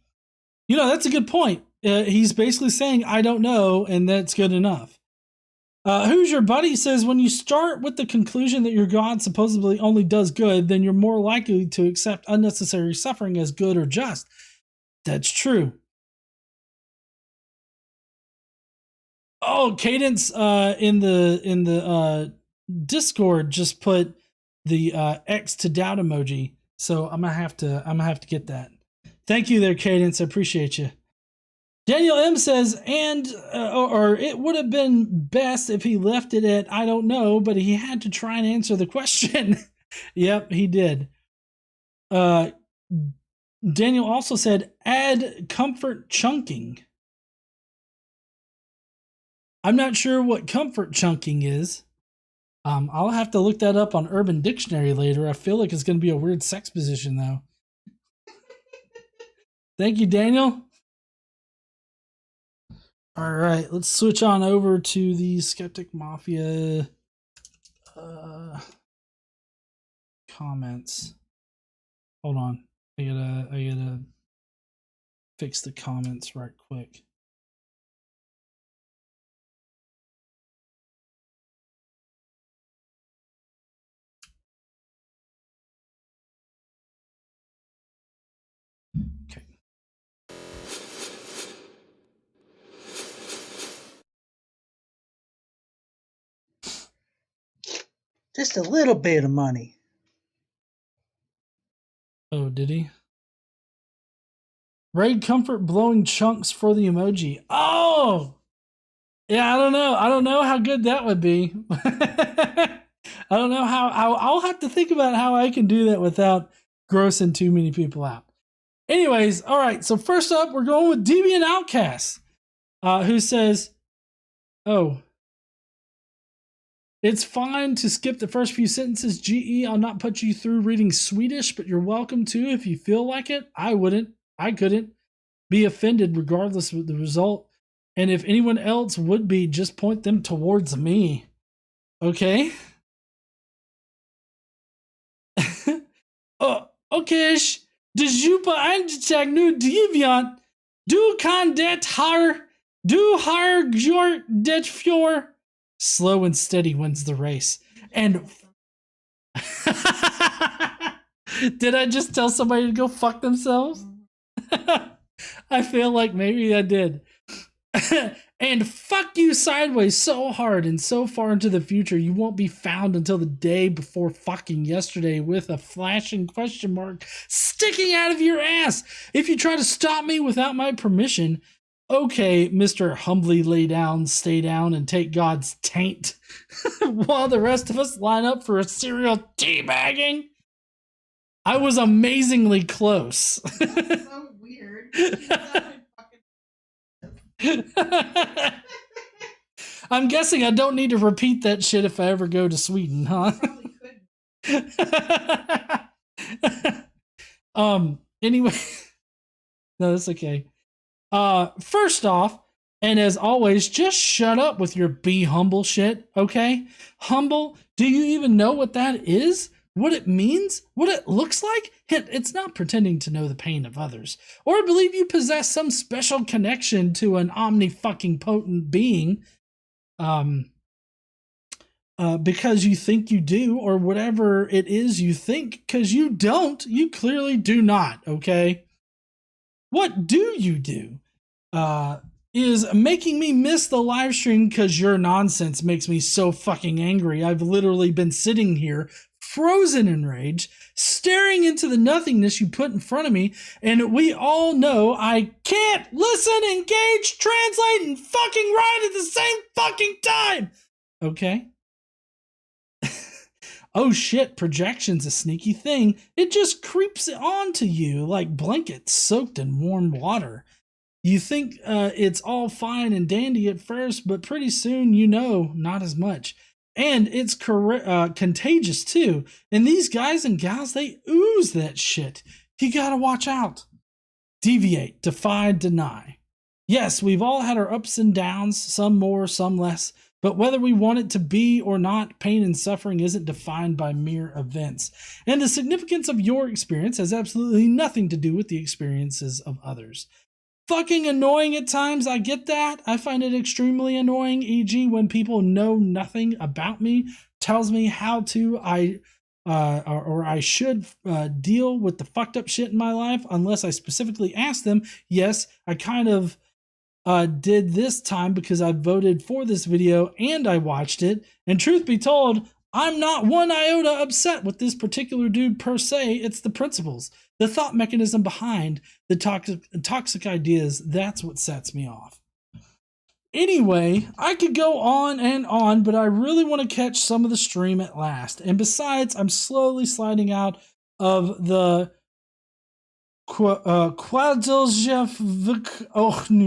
That's a good point. He's basically saying I don't know, and that's good enough. Who's Your Buddy says, when you start with the conclusion that your God supposedly only does good, then you're more likely to accept unnecessary suffering as good or just. That's true. Oh, Cadence in the Discord just put the X to doubt emoji, so I'm gonna have to get that. Thank you there, Cadence. I appreciate you. Daniel M says, or it would have been best if he left it at I don't know, but he had to try and answer the question. Yep, he did. Daniel also said, add comfort chunking. I'm not sure what comfort chunking is. I'll have to look that up on Urban Dictionary later. I feel like it's going to be a weird sex position, though. Thank you, Daniel. All right, let's switch on over to the Skeptic Mafia comments. Hold on, I gotta fix the comments right quick. Okay. Just a little bit of money. Oh, did he? Raid Comfort blowing chunks for the emoji. Oh! Yeah, I don't know. I don't know how good that would be. I don't know how. I'll have to think about how I can do that without grossing too many people out. Anyways, all right. So first up, we're going with Deviant Outcast, who says, "Oh, it's fine to skip the first few sentences. GE, I'll not put you through reading Swedish, but you're welcome to if you feel like it. I wouldn't. I couldn't be offended regardless of the result. And if anyone else would be, just point them towards me. Okay?" Okay. Djupa Anjak nu Deviant. Du kan det har. Du har gjort det fjor. Slow and steady wins the race. And did I just tell somebody to go fuck themselves? I feel like maybe I did. And fuck you sideways so hard and so far into the future you won't be found until the day before fucking yesterday with a flashing question mark sticking out of your ass. If you try to stop me without my permission, okay, Mr. Humbly lay down, stay down, and take God's taint while the rest of us line up for a serial teabagging. I was amazingly close. That's so weird. I'm guessing I don't need to repeat that shit if I ever go to Sweden, huh? Anyway, no, that's okay. First off, and as always, just shut up with your be humble shit, okay? Humble, do you even know what that is? What it means? What it looks like? Hint, it's not pretending to know the pain of others, or believe you possess some special connection to an omni-fucking-potent being, because you think you do, or whatever it is you think, because you don't. You clearly do not, okay? What do you do? Is making me miss the live stream because your nonsense makes me so fucking angry. I've literally been sitting here frozen in rage, staring into the nothingness you put in front of me, and we all know I can't listen, engage, translate, and fucking write at the same fucking time. Okay? Oh shit, projection's a sneaky thing. It just creeps onto you like blankets soaked in warm water. You think it's all fine and dandy at first, but pretty soon you know not as much. And it's contagious too. And these guys and gals, they ooze that shit. You gotta watch out. Deviate, defy, deny. Yes, we've all had our ups and downs, some more, some less. But whether we want it to be or not, pain and suffering isn't defined by mere events. And the significance of your experience has absolutely nothing to do with the experiences of others. Fucking annoying at times, I get that. I find it extremely annoying, e.g. when people know nothing about me, tells me how to I should deal with the fucked up shit in my life unless I specifically ask them. Yes, I kind of did this time because I voted for this video and I watched it. And truth be told, I'm not one iota upset with this particular dude per se. It's the principles, the thought mechanism behind the toxic ideas. That's what sets me off. Anyway, I could go on and on, but I really want to catch some of the stream at last. And besides, I'm slowly sliding out of the Quadiljev Ohus.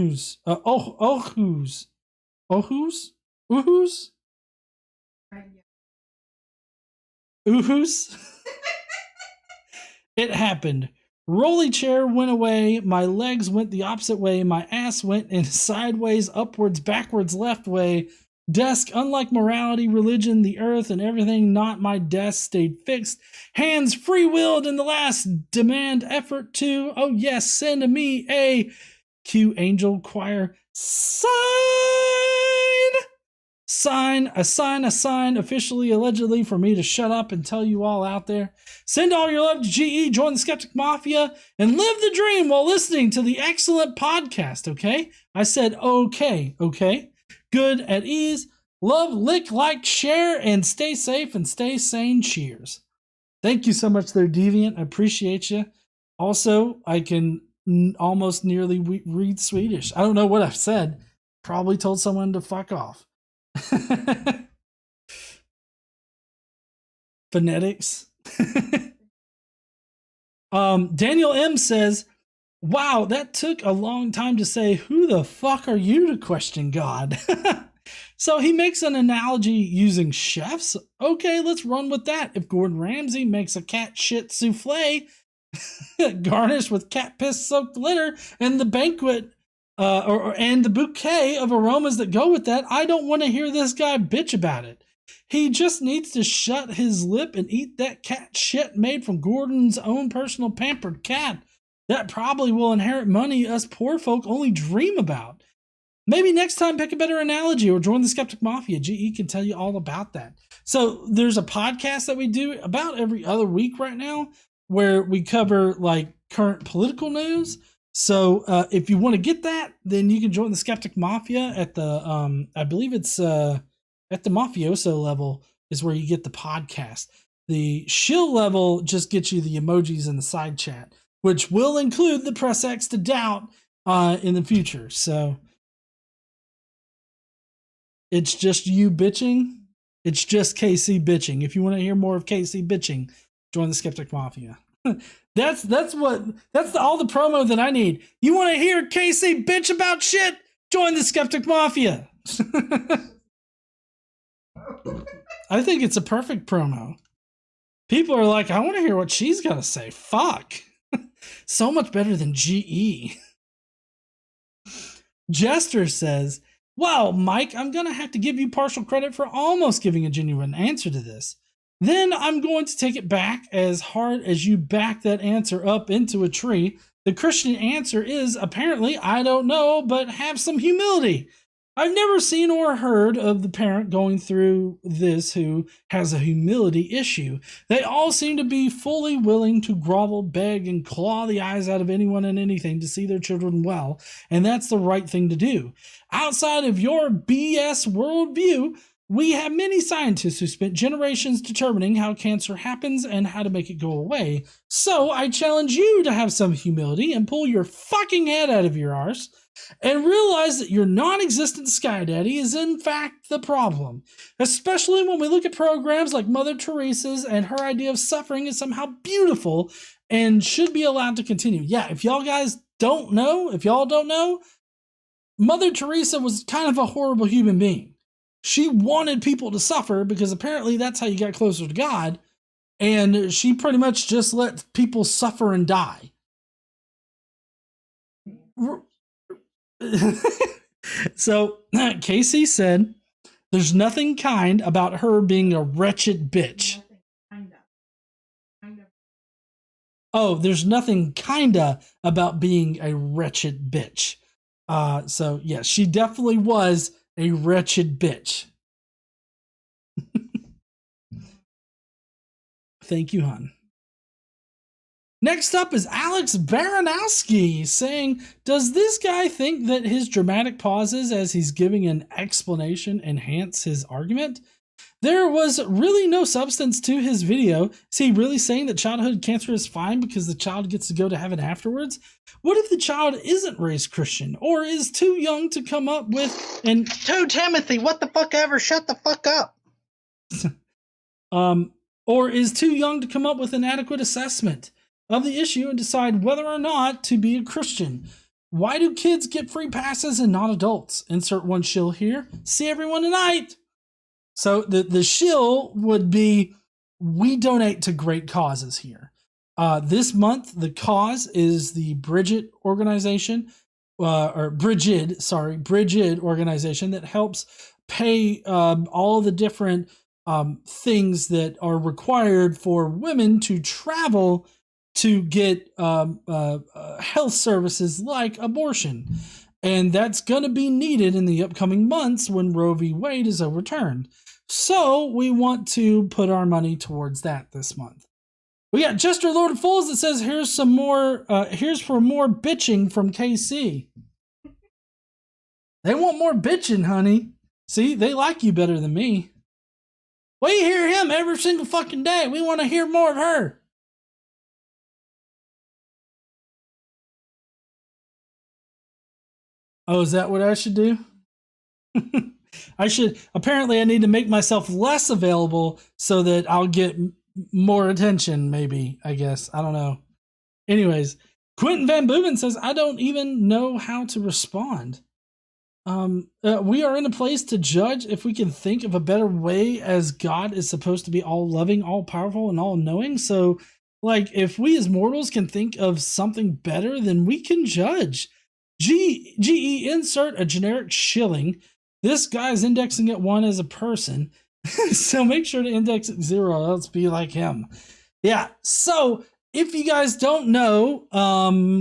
It happened. Rolly chair went away. My legs went the opposite way. My ass went in sideways, upwards, backwards, left way. Desk, unlike morality, religion, the earth, and everything not my desk stayed fixed. Hands free-willed in the last demand effort to, oh yes, send to me a Q angel choir sign, a sign, officially, allegedly, for me to shut up and tell you all out there. Send all your love to GE, join the Skeptic Mafia, and live the dream while listening to the excellent podcast, okay? I said okay? Good, at ease, Love, lick, like, share, and stay safe and stay sane. Cheers. Thank you so much there, Deviant. I appreciate you. Also, I can almost nearly read Swedish. I don't know what I've said. Probably told someone to fuck off. Phonetics. Daniel M says, wow, that took a long time to say, who the fuck are you to question God? So he makes an analogy using chefs. Okay, let's run with that. If Gordon Ramsay makes a cat shit souffle garnished with cat piss soaked litter and the banquet and the bouquet of aromas that go with that, I don't want to hear this guy bitch about it. He just needs to shut his lip and eat that cat shit made from Gordon's own personal pampered cat. That probably will inherit money us poor folk only dream about. Maybe next time pick a better analogy or join the Skeptic Mafia. GE can tell you all about that. So there's a podcast that we do about every other week right now where we cover like current political news. So if you want to get that, then you can join the Skeptic Mafia at the, I believe it's at the Mafioso level is where you get the podcast. The shill level just gets you the emojis in the side chat, which will include the Press X to Doubt in the future. So it's just you bitching. It's just KC bitching. If you want to hear more of KC bitching, join the Skeptic Mafia. That's all the promo that I need. You want to hear KC bitch about shit? Join the Skeptic Mafia. I think it's a perfect promo. People are like, I want to hear what she's got to say. Fuck. So much better than GE. Jester says, wow, Mike, I'm going to have to give you partial credit for almost giving a genuine answer to this. Then I'm going to take it back as hard as you back that answer up into a tree. The Christian answer is apparently, I don't know, but have some humility. I've never seen or heard of the parent going through this who has a humility issue. They all seem to be fully willing to grovel, beg, and claw the eyes out of anyone and anything to see their children well, and that's the right thing to do. Outside of your BS worldview, we have many scientists who spent generations determining how cancer happens and how to make it go away. So I challenge you to have some humility and pull your fucking head out of your arse and realize that your non-existent sky daddy is in fact the problem, especially when we look at programs like Mother Teresa's and her idea of suffering is somehow beautiful and should be allowed to continue. Yeah, if y'all don't know, Mother Teresa was kind of a horrible human being. She wanted people to suffer because apparently that's how you got closer to God, and she pretty much just let people suffer and die. So Casey said there's nothing kind about her being a wretched bitch. Oh, there's nothing kinda about being a wretched bitch. So yeah, she definitely was a wretched bitch. Thank you, hon. Next up is Alex Baranowski saying, does this guy think that his dramatic pauses as he's giving an explanation enhance his argument? There was really no substance to his video. Is he really saying that childhood cancer is fine because the child gets to go to heaven afterwards? What if the child isn't raised Christian or is too young to come up with an... 2 Timothy, what the fuck ever, shut the fuck up. Or is too young to come up with an adequate assessment of the issue and decide whether or not to be a Christian? Why do kids get free passes and not adults? Insert one shill here. See everyone tonight. So the shill would be, we donate to great causes here. This month, the cause is the Bridget organization, Bridget organization that helps pay all the different things that are required for women to travel to get health services like abortion. And that's going to be needed in the upcoming months when Roe v. Wade is overturned. So we want to put our money towards that this month. We got Jester Lord of Fools that says, here's for more bitching from KC. They want more bitching, honey. See, they like you better than me. We hear him every single fucking day. We want to hear more of her. Oh, is that what I should do? Apparently I need to make myself less available so that I'll get more attention, maybe, I guess. I don't know. Anyways, Quentin Van Booven says, I don't even know how to respond. We are in a place to judge if we can think of a better way, as God is supposed to be all loving, all powerful, and all knowing. So, like, if we as mortals can think of something better, then we can judge. GE, insert a generic shilling. This guy's indexing at 1 as a person. So make sure to index at 0, else be like him. Yeah. So if you guys don't know,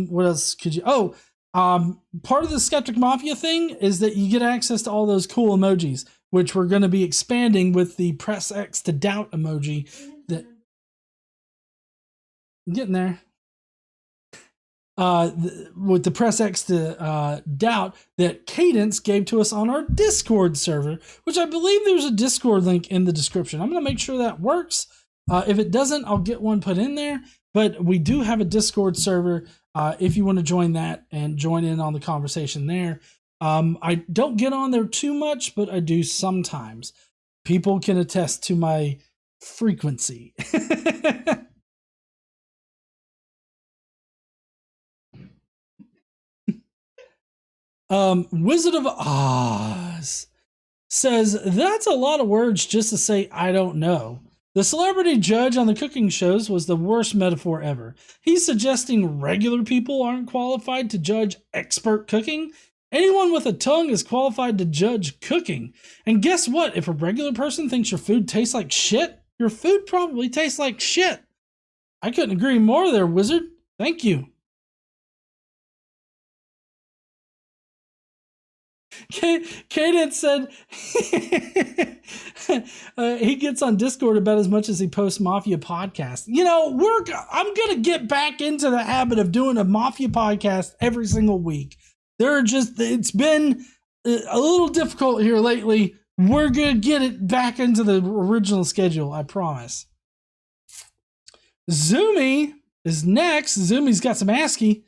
what else could you? Part of the Skeptic Mafia thing is that you get access to all those cool emojis, which we're going to be expanding with the press X to doubt emoji. That getting there. With the press X to doubt that Cadence gave to us on our Discord server, which I believe there's a Discord link in the description. I'm going to make sure that works. If it doesn't, I'll get one put in there. But we do have a Discord server if you want to join that and join in on the conversation there. I don't get on there too much, but I do sometimes. People can attest to my frequency. Wizard of Oz says, that's a lot of words just to say I don't know. The celebrity judge on the cooking shows was the worst metaphor ever. He's suggesting regular people aren't qualified to judge expert cooking. Anyone with a tongue is qualified to judge cooking. And guess what? If a regular person thinks your food tastes like shit, your food probably tastes like shit. I couldn't agree more there, Wizard. Thank you. Cadence said he gets on Discord about as much as he posts Mafia podcast. You know, I'm going to get back into the habit of doing a Mafia podcast every single week. It's been a little difficult here lately. We're going to get it back into the original schedule, I promise. Zoomy is next. Zoomy's got some ASCII.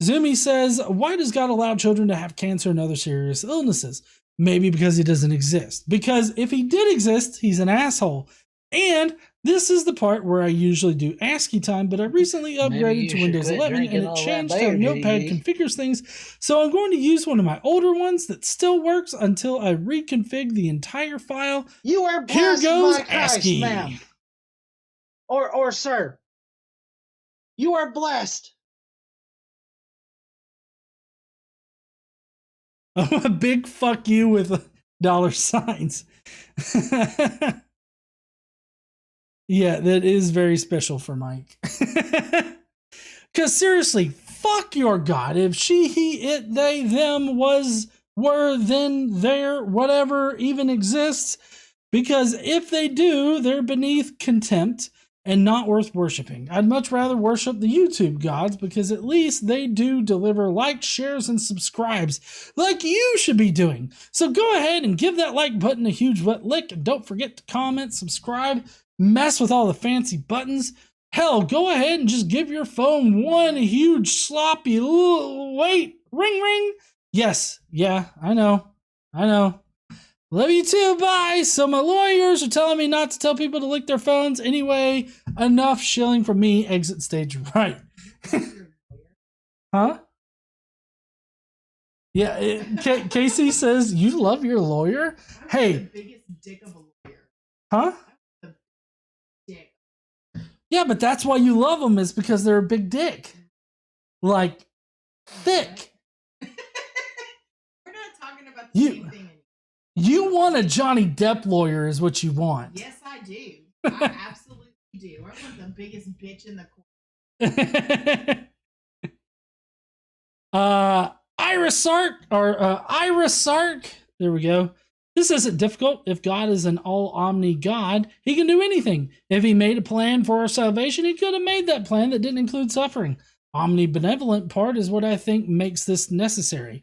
Zoomy says, why does God allow children to have cancer and other serious illnesses? Maybe because he doesn't exist. Because if he did exist, he's an asshole. And this is the part where I usually do ASCII time, but I recently upgraded to Windows 11 and it changed how Notepad configures things. So I'm going to use one of my older ones that still works until I reconfig the entire file. You are blessed. Here goes ASCII. Ma'am. Or sir. You are blessed. A big fuck you with dollar signs. Yeah, that is very special for Mike. Because seriously, fuck your God. If she, he, it, they, them, was, were, then, there, whatever even exists. Because if they do, they're beneath contempt and not worth worshiping. I'd much rather worship the YouTube gods because at least they do deliver likes, shares, and subscribes like you should be doing. So go ahead and give that like button a huge wet lick, and don't forget to comment, subscribe, mess with all the fancy buttons. Hell, go ahead and just give your phone one huge sloppy wait, ring ring. Yes, yeah, I know. Love you too, bye. So my lawyers are telling me not to tell people to lick their phones. Anyway, enough shilling from me. Exit stage right. Huh? Yeah, Casey says, you love your lawyer? Hey. The biggest dick of a lawyer. Huh? Dick. Yeah, but that's why you love them, is because they're a big dick. Like, thick. We're not talking about the same thing. You want a Johnny Depp lawyer is what you want. Yes, I do. I absolutely do. I want the biggest bitch in the court. Iris Sark. There we go. This isn't difficult. If God is an all-omni God, he can do anything. If he made a plan for our salvation, he could have made that plan that didn't include suffering. Omnibenevolent part is what I think makes this necessary.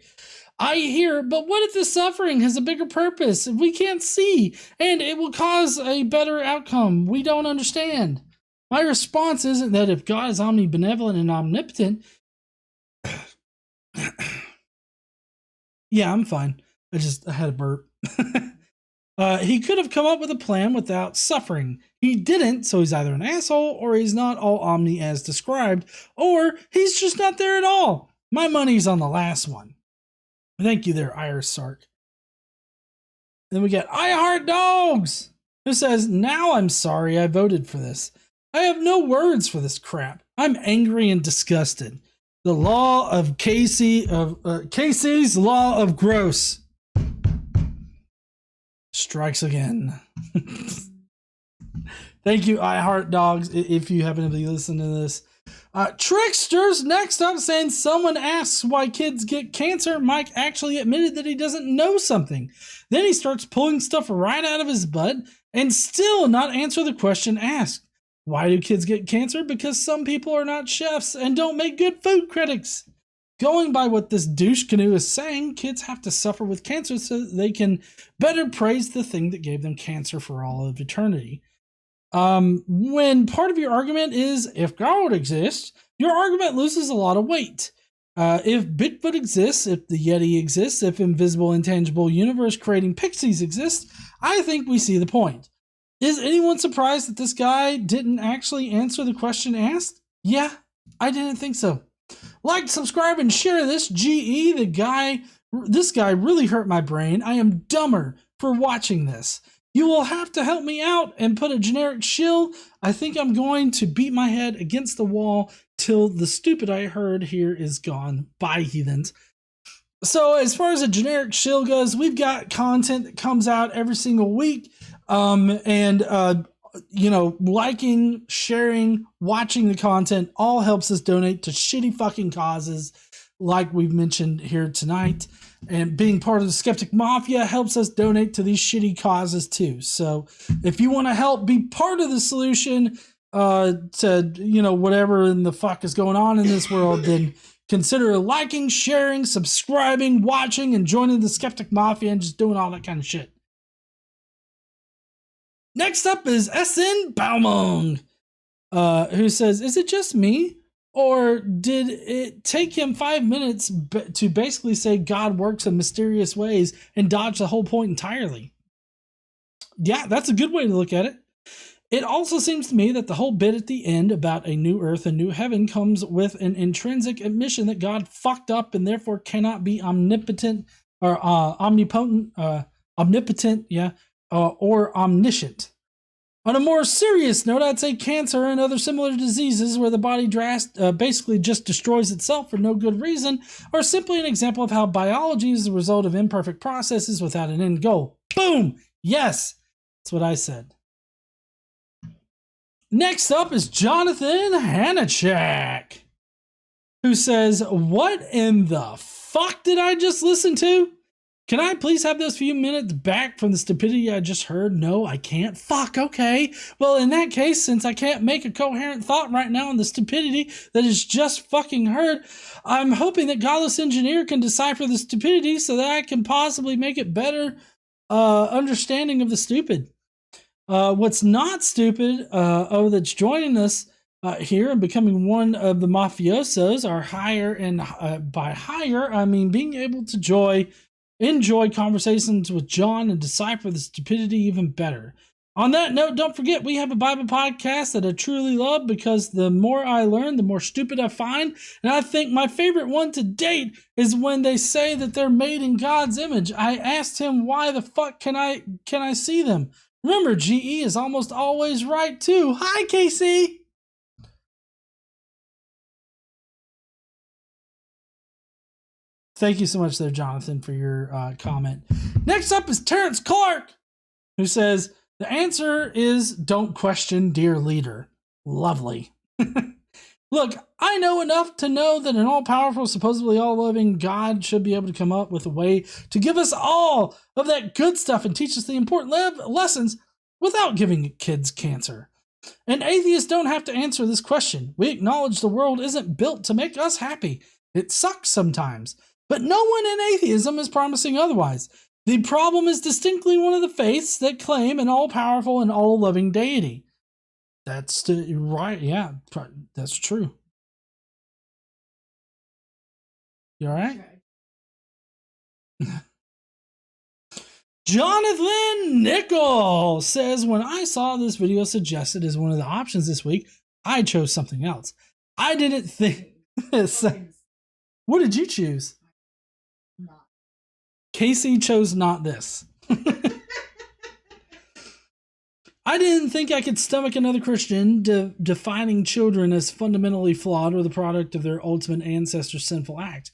I hear, but what if the suffering has a bigger purpose we can't see, and it will cause a better outcome we don't understand? My response isn't that if God is omnibenevolent and omnipotent... Yeah, I'm fine. I had a burp. He could have come up with a plan without suffering. He didn't, so he's either an asshole, or he's not all omni as described, or he's just not there at all. My money's on the last one. Thank you there, Iris Sark. Then we get I Heart Dogs, who says, now I'm sorry I voted for this. I have no words for this crap. I'm angry and disgusted. The law of Casey's law of gross strikes again. Thank you, I Heart Dogs, if you happen to be listening to this. Tricksters next up saying someone asks why kids get cancer. Mike actually admitted that he doesn't know something. Then he starts pulling stuff right out of his butt and still not answer the question asked. Why do kids get cancer? Because some people are not chefs and don't make good food critics. Going by what this douche canoe is saying, kids have to suffer with cancer so that they can better praise the thing that gave them cancer for all of eternity. When part of your argument is if God exists, your argument loses a lot of weight. If Bigfoot exists, if the Yeti exists, if invisible, intangible, universe-creating pixies exist, I think we see the point. Is anyone surprised that this guy didn't actually answer the question asked? Yeah, I didn't think so. Like, subscribe, and share this. GE, this guy really hurt my brain. I am dumber for watching this. You will have to help me out and put a generic shill. I think I'm going to beat my head against the wall till the stupid I heard here is gone. Bye, heathens. So as far as a generic shill goes, we've got content that comes out every single week. Liking, sharing, watching the content all helps us donate to shitty fucking causes like we've mentioned here tonight. And being part of the Skeptic Mafia helps us donate to these shitty causes too. So if you want to help be part of the solution to, whatever in the fuck is going on in this world, then consider liking, sharing, subscribing, watching, and joining the Skeptic Mafia and just doing all that kind of shit. Next up is SN Baumong, who says, is it just me? Or did it take him 5 minutes to basically say God works in mysterious ways and dodge the whole point entirely? Yeah, that's a good way to look at it. It also seems to me that the whole bit at the end about a new earth and new heaven comes with an intrinsic admission that God fucked up and therefore cannot be omnipotent or omnipotent, or omniscient. On a more serious note, I'd say cancer and other similar diseases where the body basically just destroys itself for no good reason are simply an example of how biology is the result of imperfect processes without an end goal. Boom! Yes! That's what I said. Next up is Jonathan Hanachek, who says, what in the fuck did I just listen to? Can I please have those few minutes back from the stupidity I just heard? No, I can't. Fuck, okay. Well, in that case, since I can't make a coherent thought right now on the stupidity that is just fucking heard, I'm hoping that Godless Engineer can decipher the stupidity so that I can possibly make it better understanding of the stupid. What's not stupid, that's joining us here and becoming one of the mafiosos are higher, and by higher, I mean being able to enjoy conversations with John and decipher the stupidity even better. On that note, don't forget we have a Bible podcast that I truly love because the more I learn, the more stupid I find. And I think my favorite one to date is when they say that they're made in God's image. I asked him, why the fuck can I see them? Remember, GE is almost always right too. Hi, Casey! Thank you so much there, Jonathan, for your comment. Next up is Terence Clark, who says, the answer is don't question dear leader. Lovely. Look, I know enough to know that an all-powerful, supposedly all-loving God should be able to come up with a way to give us all of that good stuff and teach us the important lessons without giving kids cancer. And atheists don't have to answer this question. We acknowledge the world isn't built to make us happy. It sucks sometimes. But no one in atheism is promising otherwise. The problem is distinctly one of the faiths that claim an all-powerful and all-loving deity. That's right, yeah, that's true. You all right? Jonathan Nickel says, when I saw this video suggested as one of the options this week, I chose something else. I didn't think... What did you choose? Casey chose not this. I didn't think I could stomach another Christian defining children as fundamentally flawed or the product of their ultimate ancestor's sinful act.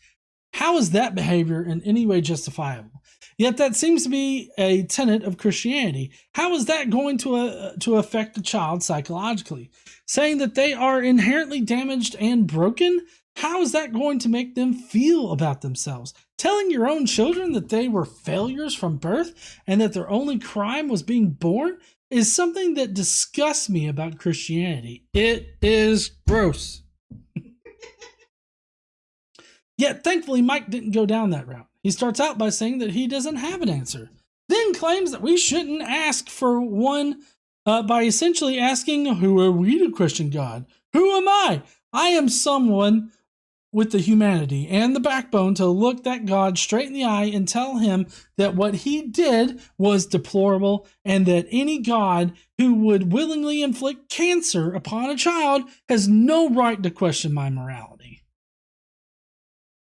How is that behavior in any way justifiable? Yet that seems to be a tenet of Christianity. How is that going to affect a child psychologically? Saying that they are inherently damaged and broken? How is that going to make them feel about themselves? Telling your own children that they were failures from birth and that their only crime was being born is something that disgusts me about Christianity. It is gross. Yet, thankfully, Mike didn't go down that route. He starts out by saying that he doesn't have an answer, then claims that we shouldn't ask for one by essentially asking, who are we to question God? Who am I? I am someone with the humanity and the backbone to look that God straight in the eye and tell him that what he did was deplorable and that any God who would willingly inflict cancer upon a child has no right to question my morality.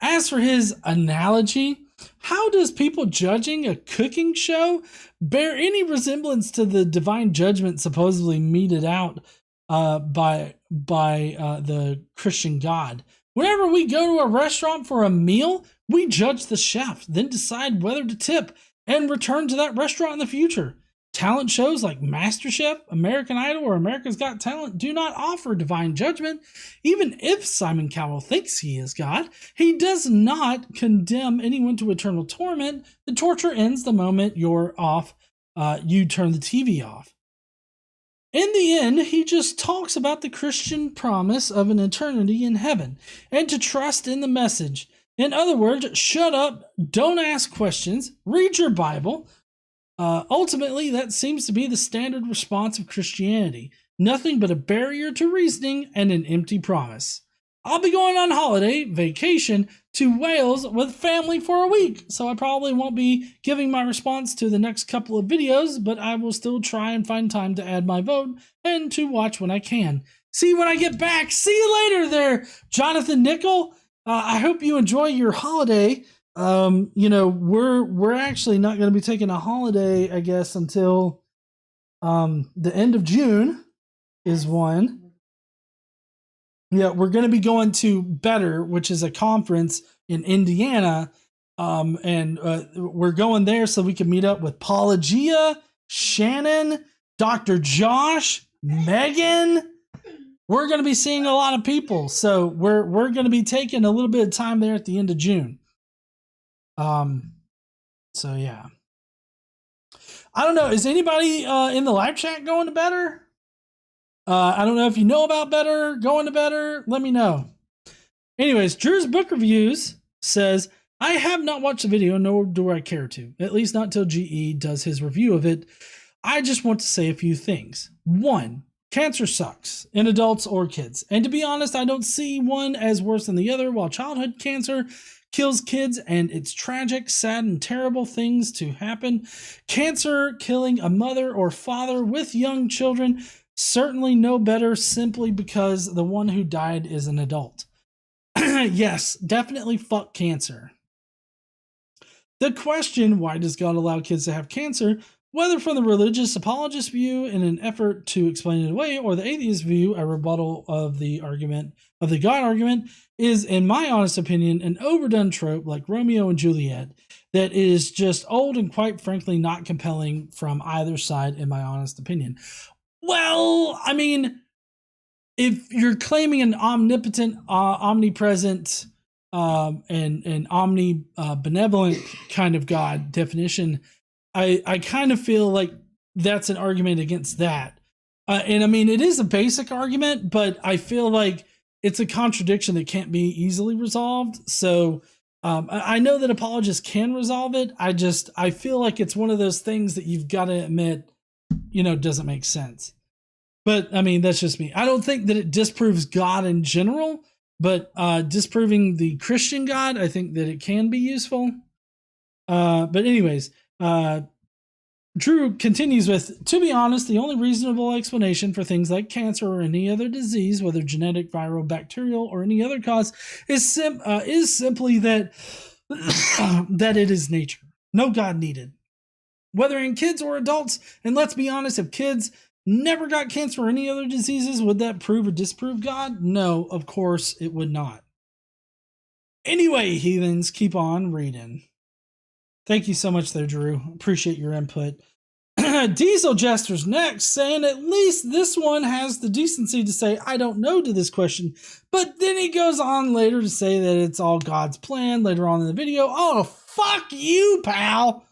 As for his analogy, how does people judging a cooking show bear any resemblance to the divine judgment supposedly meted out by the Christian God? Whenever we go to a restaurant for a meal, we judge the chef, then decide whether to tip and return to that restaurant in the future. Talent shows like MasterChef, American Idol, or America's Got Talent do not offer divine judgment. Even if Simon Cowell thinks he is God, he does not condemn anyone to eternal torment. The torture ends the moment you're off, you turn the TV off. In the end, he just talks about the Christian promise of an eternity in heaven and to trust in the message. In other words, shut up, don't ask questions, read your Bible. Ultimately, that seems to be the standard response of Christianity. Nothing but a barrier to reasoning and an empty promise. I'll be going on holiday, vacation, to Wales with family for a week, so I probably won't be giving my response to the next couple of videos, but I will still try and find time to add my vote and to watch when I can. See you when I get back. See you later there, Jonathan Nickel. I hope you enjoy your holiday. We're actually not going to be taking a holiday, I guess, until the end of June is one. Yeah, we're going to be going to Better, which is a conference in Indiana, and we're going there so we can meet up with Apologia, Shannon, Dr. Josh, Megan. We're going to be seeing a lot of people, so we're going to be taking a little bit of time there at the end of June. So yeah. I don't know. Is anybody in the live chat going to Better? I don't know if you know about Better, going to Better. Let me know. Anyways, Drew's Book Reviews says, I have not watched the video, nor do I care to. At least not till GE does his review of it. I just want to say a few things. 1, cancer sucks in adults or kids. And to be honest, I don't see one as worse than the other. While childhood cancer kills kids and it's tragic, sad, and terrible things to happen, cancer killing a mother or father with young children, certainly no better simply because the one who died is an adult. Yes, definitely fuck cancer. The question, why does God allow kids to have cancer, whether from the religious apologist view in an effort to explain it away or the atheist view, a rebuttal of the argument of the God argument, is, in my honest opinion, an overdone trope like Romeo and Juliet that is just old and quite frankly not compelling from either side, in my honest opinion. Well, I mean, if you're claiming an omnipotent, omnipresent, and omnibenevolent kind of God definition, I kind of feel like that's an argument against that. And I mean, it is a basic argument, but I feel like it's a contradiction that can't be easily resolved. So I know that apologists can resolve it. I feel like it's one of those things that you've got to admit, doesn't make sense. But I mean, that's just me. I don't think that it disproves God in general, but disproving the Christian God, I think that it can be useful. But anyways, Drew continues with, to be honest, the only reasonable explanation for things like cancer or any other disease, whether genetic, viral, bacterial, or any other cause, is simply that that it is nature. No God needed. Whether in kids or adults, and let's be honest, if kids never got cancer or any other diseases, would that prove or disprove God? No, of course it would not. Anyway, heathens, keep on reading. Thank you so much there, Drew. Appreciate your input. Diesel Jester's next, saying at least this one has the decency to say, I don't know to this question. But then he goes on later to say that it's all God's plan later on in the video. Oh, fuck you, pal.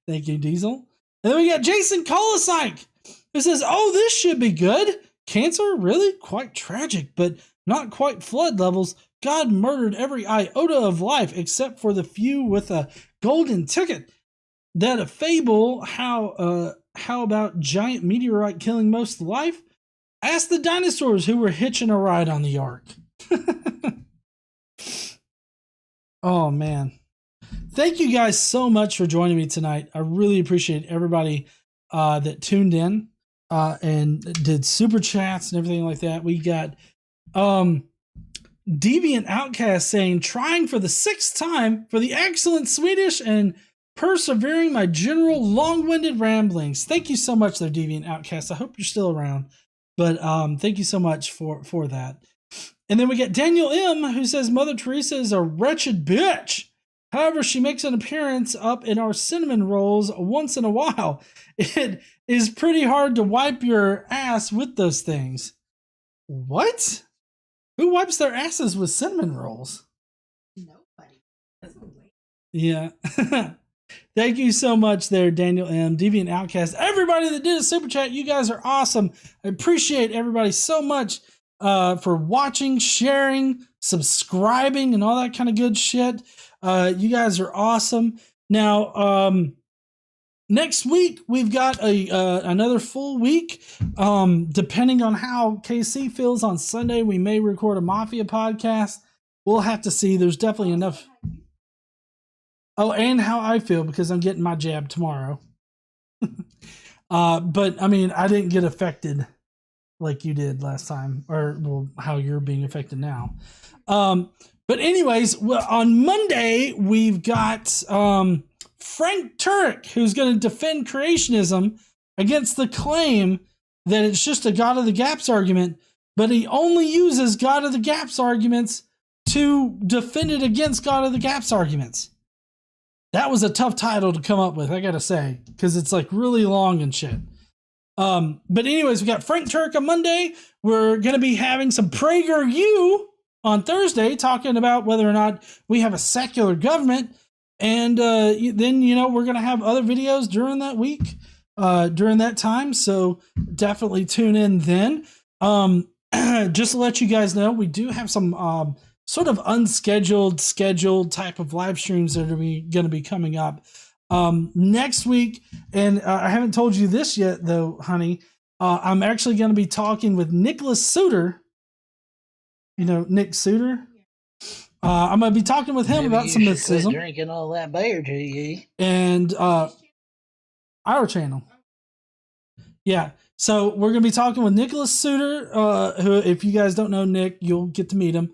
Thank you, Diesel. And then we got Jason Kolosike, who says, oh, this should be good. Cancer? Really? Quite tragic, but not quite flood levels. God murdered every iota of life except for the few with a golden ticket. That a fable? How about giant meteorite killing most of life? Ask the dinosaurs who were hitching a ride on the ark. Oh, man. Thank you guys so much for joining me tonight. I really appreciate everybody that tuned in and did super chats and everything like that. We got Deviant Outcast saying, trying for the 6th time for the excellent Swedish and persevering my general long-winded ramblings. Thank you so much there, Deviant Outcast. I hope you're still around. But thank you so much for that. And then we get Daniel M, who says, Mother Teresa is a wretched bitch. However, she makes an appearance up in our cinnamon rolls once in a while. It is pretty hard to wipe your ass with those things. What? Who wipes their asses with cinnamon rolls? Nobody. That's a waste. Yeah. Thank you so much there, Daniel M, Deviant Outcast. Everybody that did a super chat, you guys are awesome. I appreciate everybody so much for watching, sharing, subscribing, and all that kind of good shit. You guys are awesome. Now, next week we've got another full week. Depending on how KC feels on Sunday, we may record a Mafia podcast. We'll have to see. There's definitely enough. Oh, and how I feel because I'm getting my jab tomorrow. But I mean, I didn't get affected like you did last time, or well, how you're being affected now. But anyways, on Monday, we've got Frank Turek, who's going to defend creationism against the claim that it's just a God of the Gaps argument, but he only uses God of the Gaps arguments to defend it against God of the Gaps arguments. That was a tough title to come up with, I gotta say, because it's like really long and shit. But anyways, we got Frank Turek on Monday. We're going to be having some PragerU on Thursday, talking about whether or not we have a secular government. And then, we're going to have other videos during that week, during that time. So definitely tune in then. Just to let you guys know, we do have some sort of unscheduled, scheduled type of live streams that are going to be coming up next week. And I haven't told you this yet, though, honey. I'm actually going to be talking with Nicholas Suter. You know, Nick Suter. I'm going to be talking with him about some mysticism. Drinking all that beer, to and our channel. Yeah. So we're going to be talking with Nicholas Suter, who, if you guys don't know Nick, you'll get to meet him.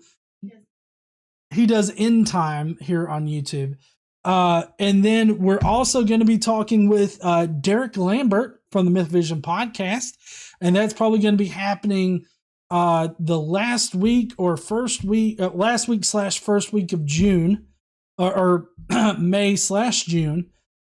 He does End Time here on YouTube. And then we're also going to be talking with Derek Lambert from the Myth Vision podcast. And that's probably going to be happening the last week or first week, last week / first week of June or May / June.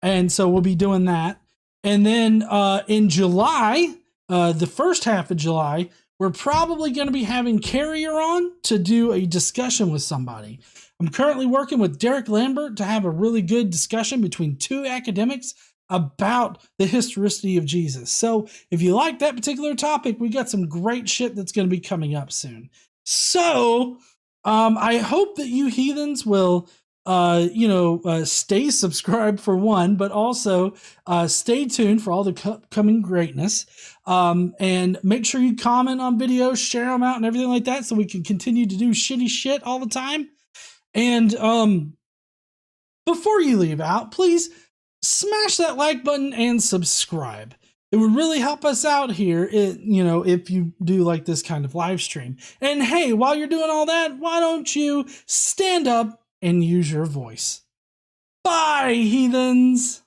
And so we'll be doing that. And then in July, the first half of July, we're probably going to be having Carrier on to do a discussion with somebody. I'm currently working with Derek Lambert to have a really good discussion between two academics about the historicity of Jesus. So if you like that particular topic, we got some great shit that's going to be coming up soon. So I hope that you heathens will, stay subscribed for one, but also stay tuned for all the coming greatness. And make sure you comment on videos, share them out, and everything like that, so we can continue to do shitty shit all the time. And before you leave out, please smash that like button and subscribe. It would really help us out here, if you do like this kind of live stream. And hey, while you're doing all that, why don't you stand up and use your voice? Bye, heathens!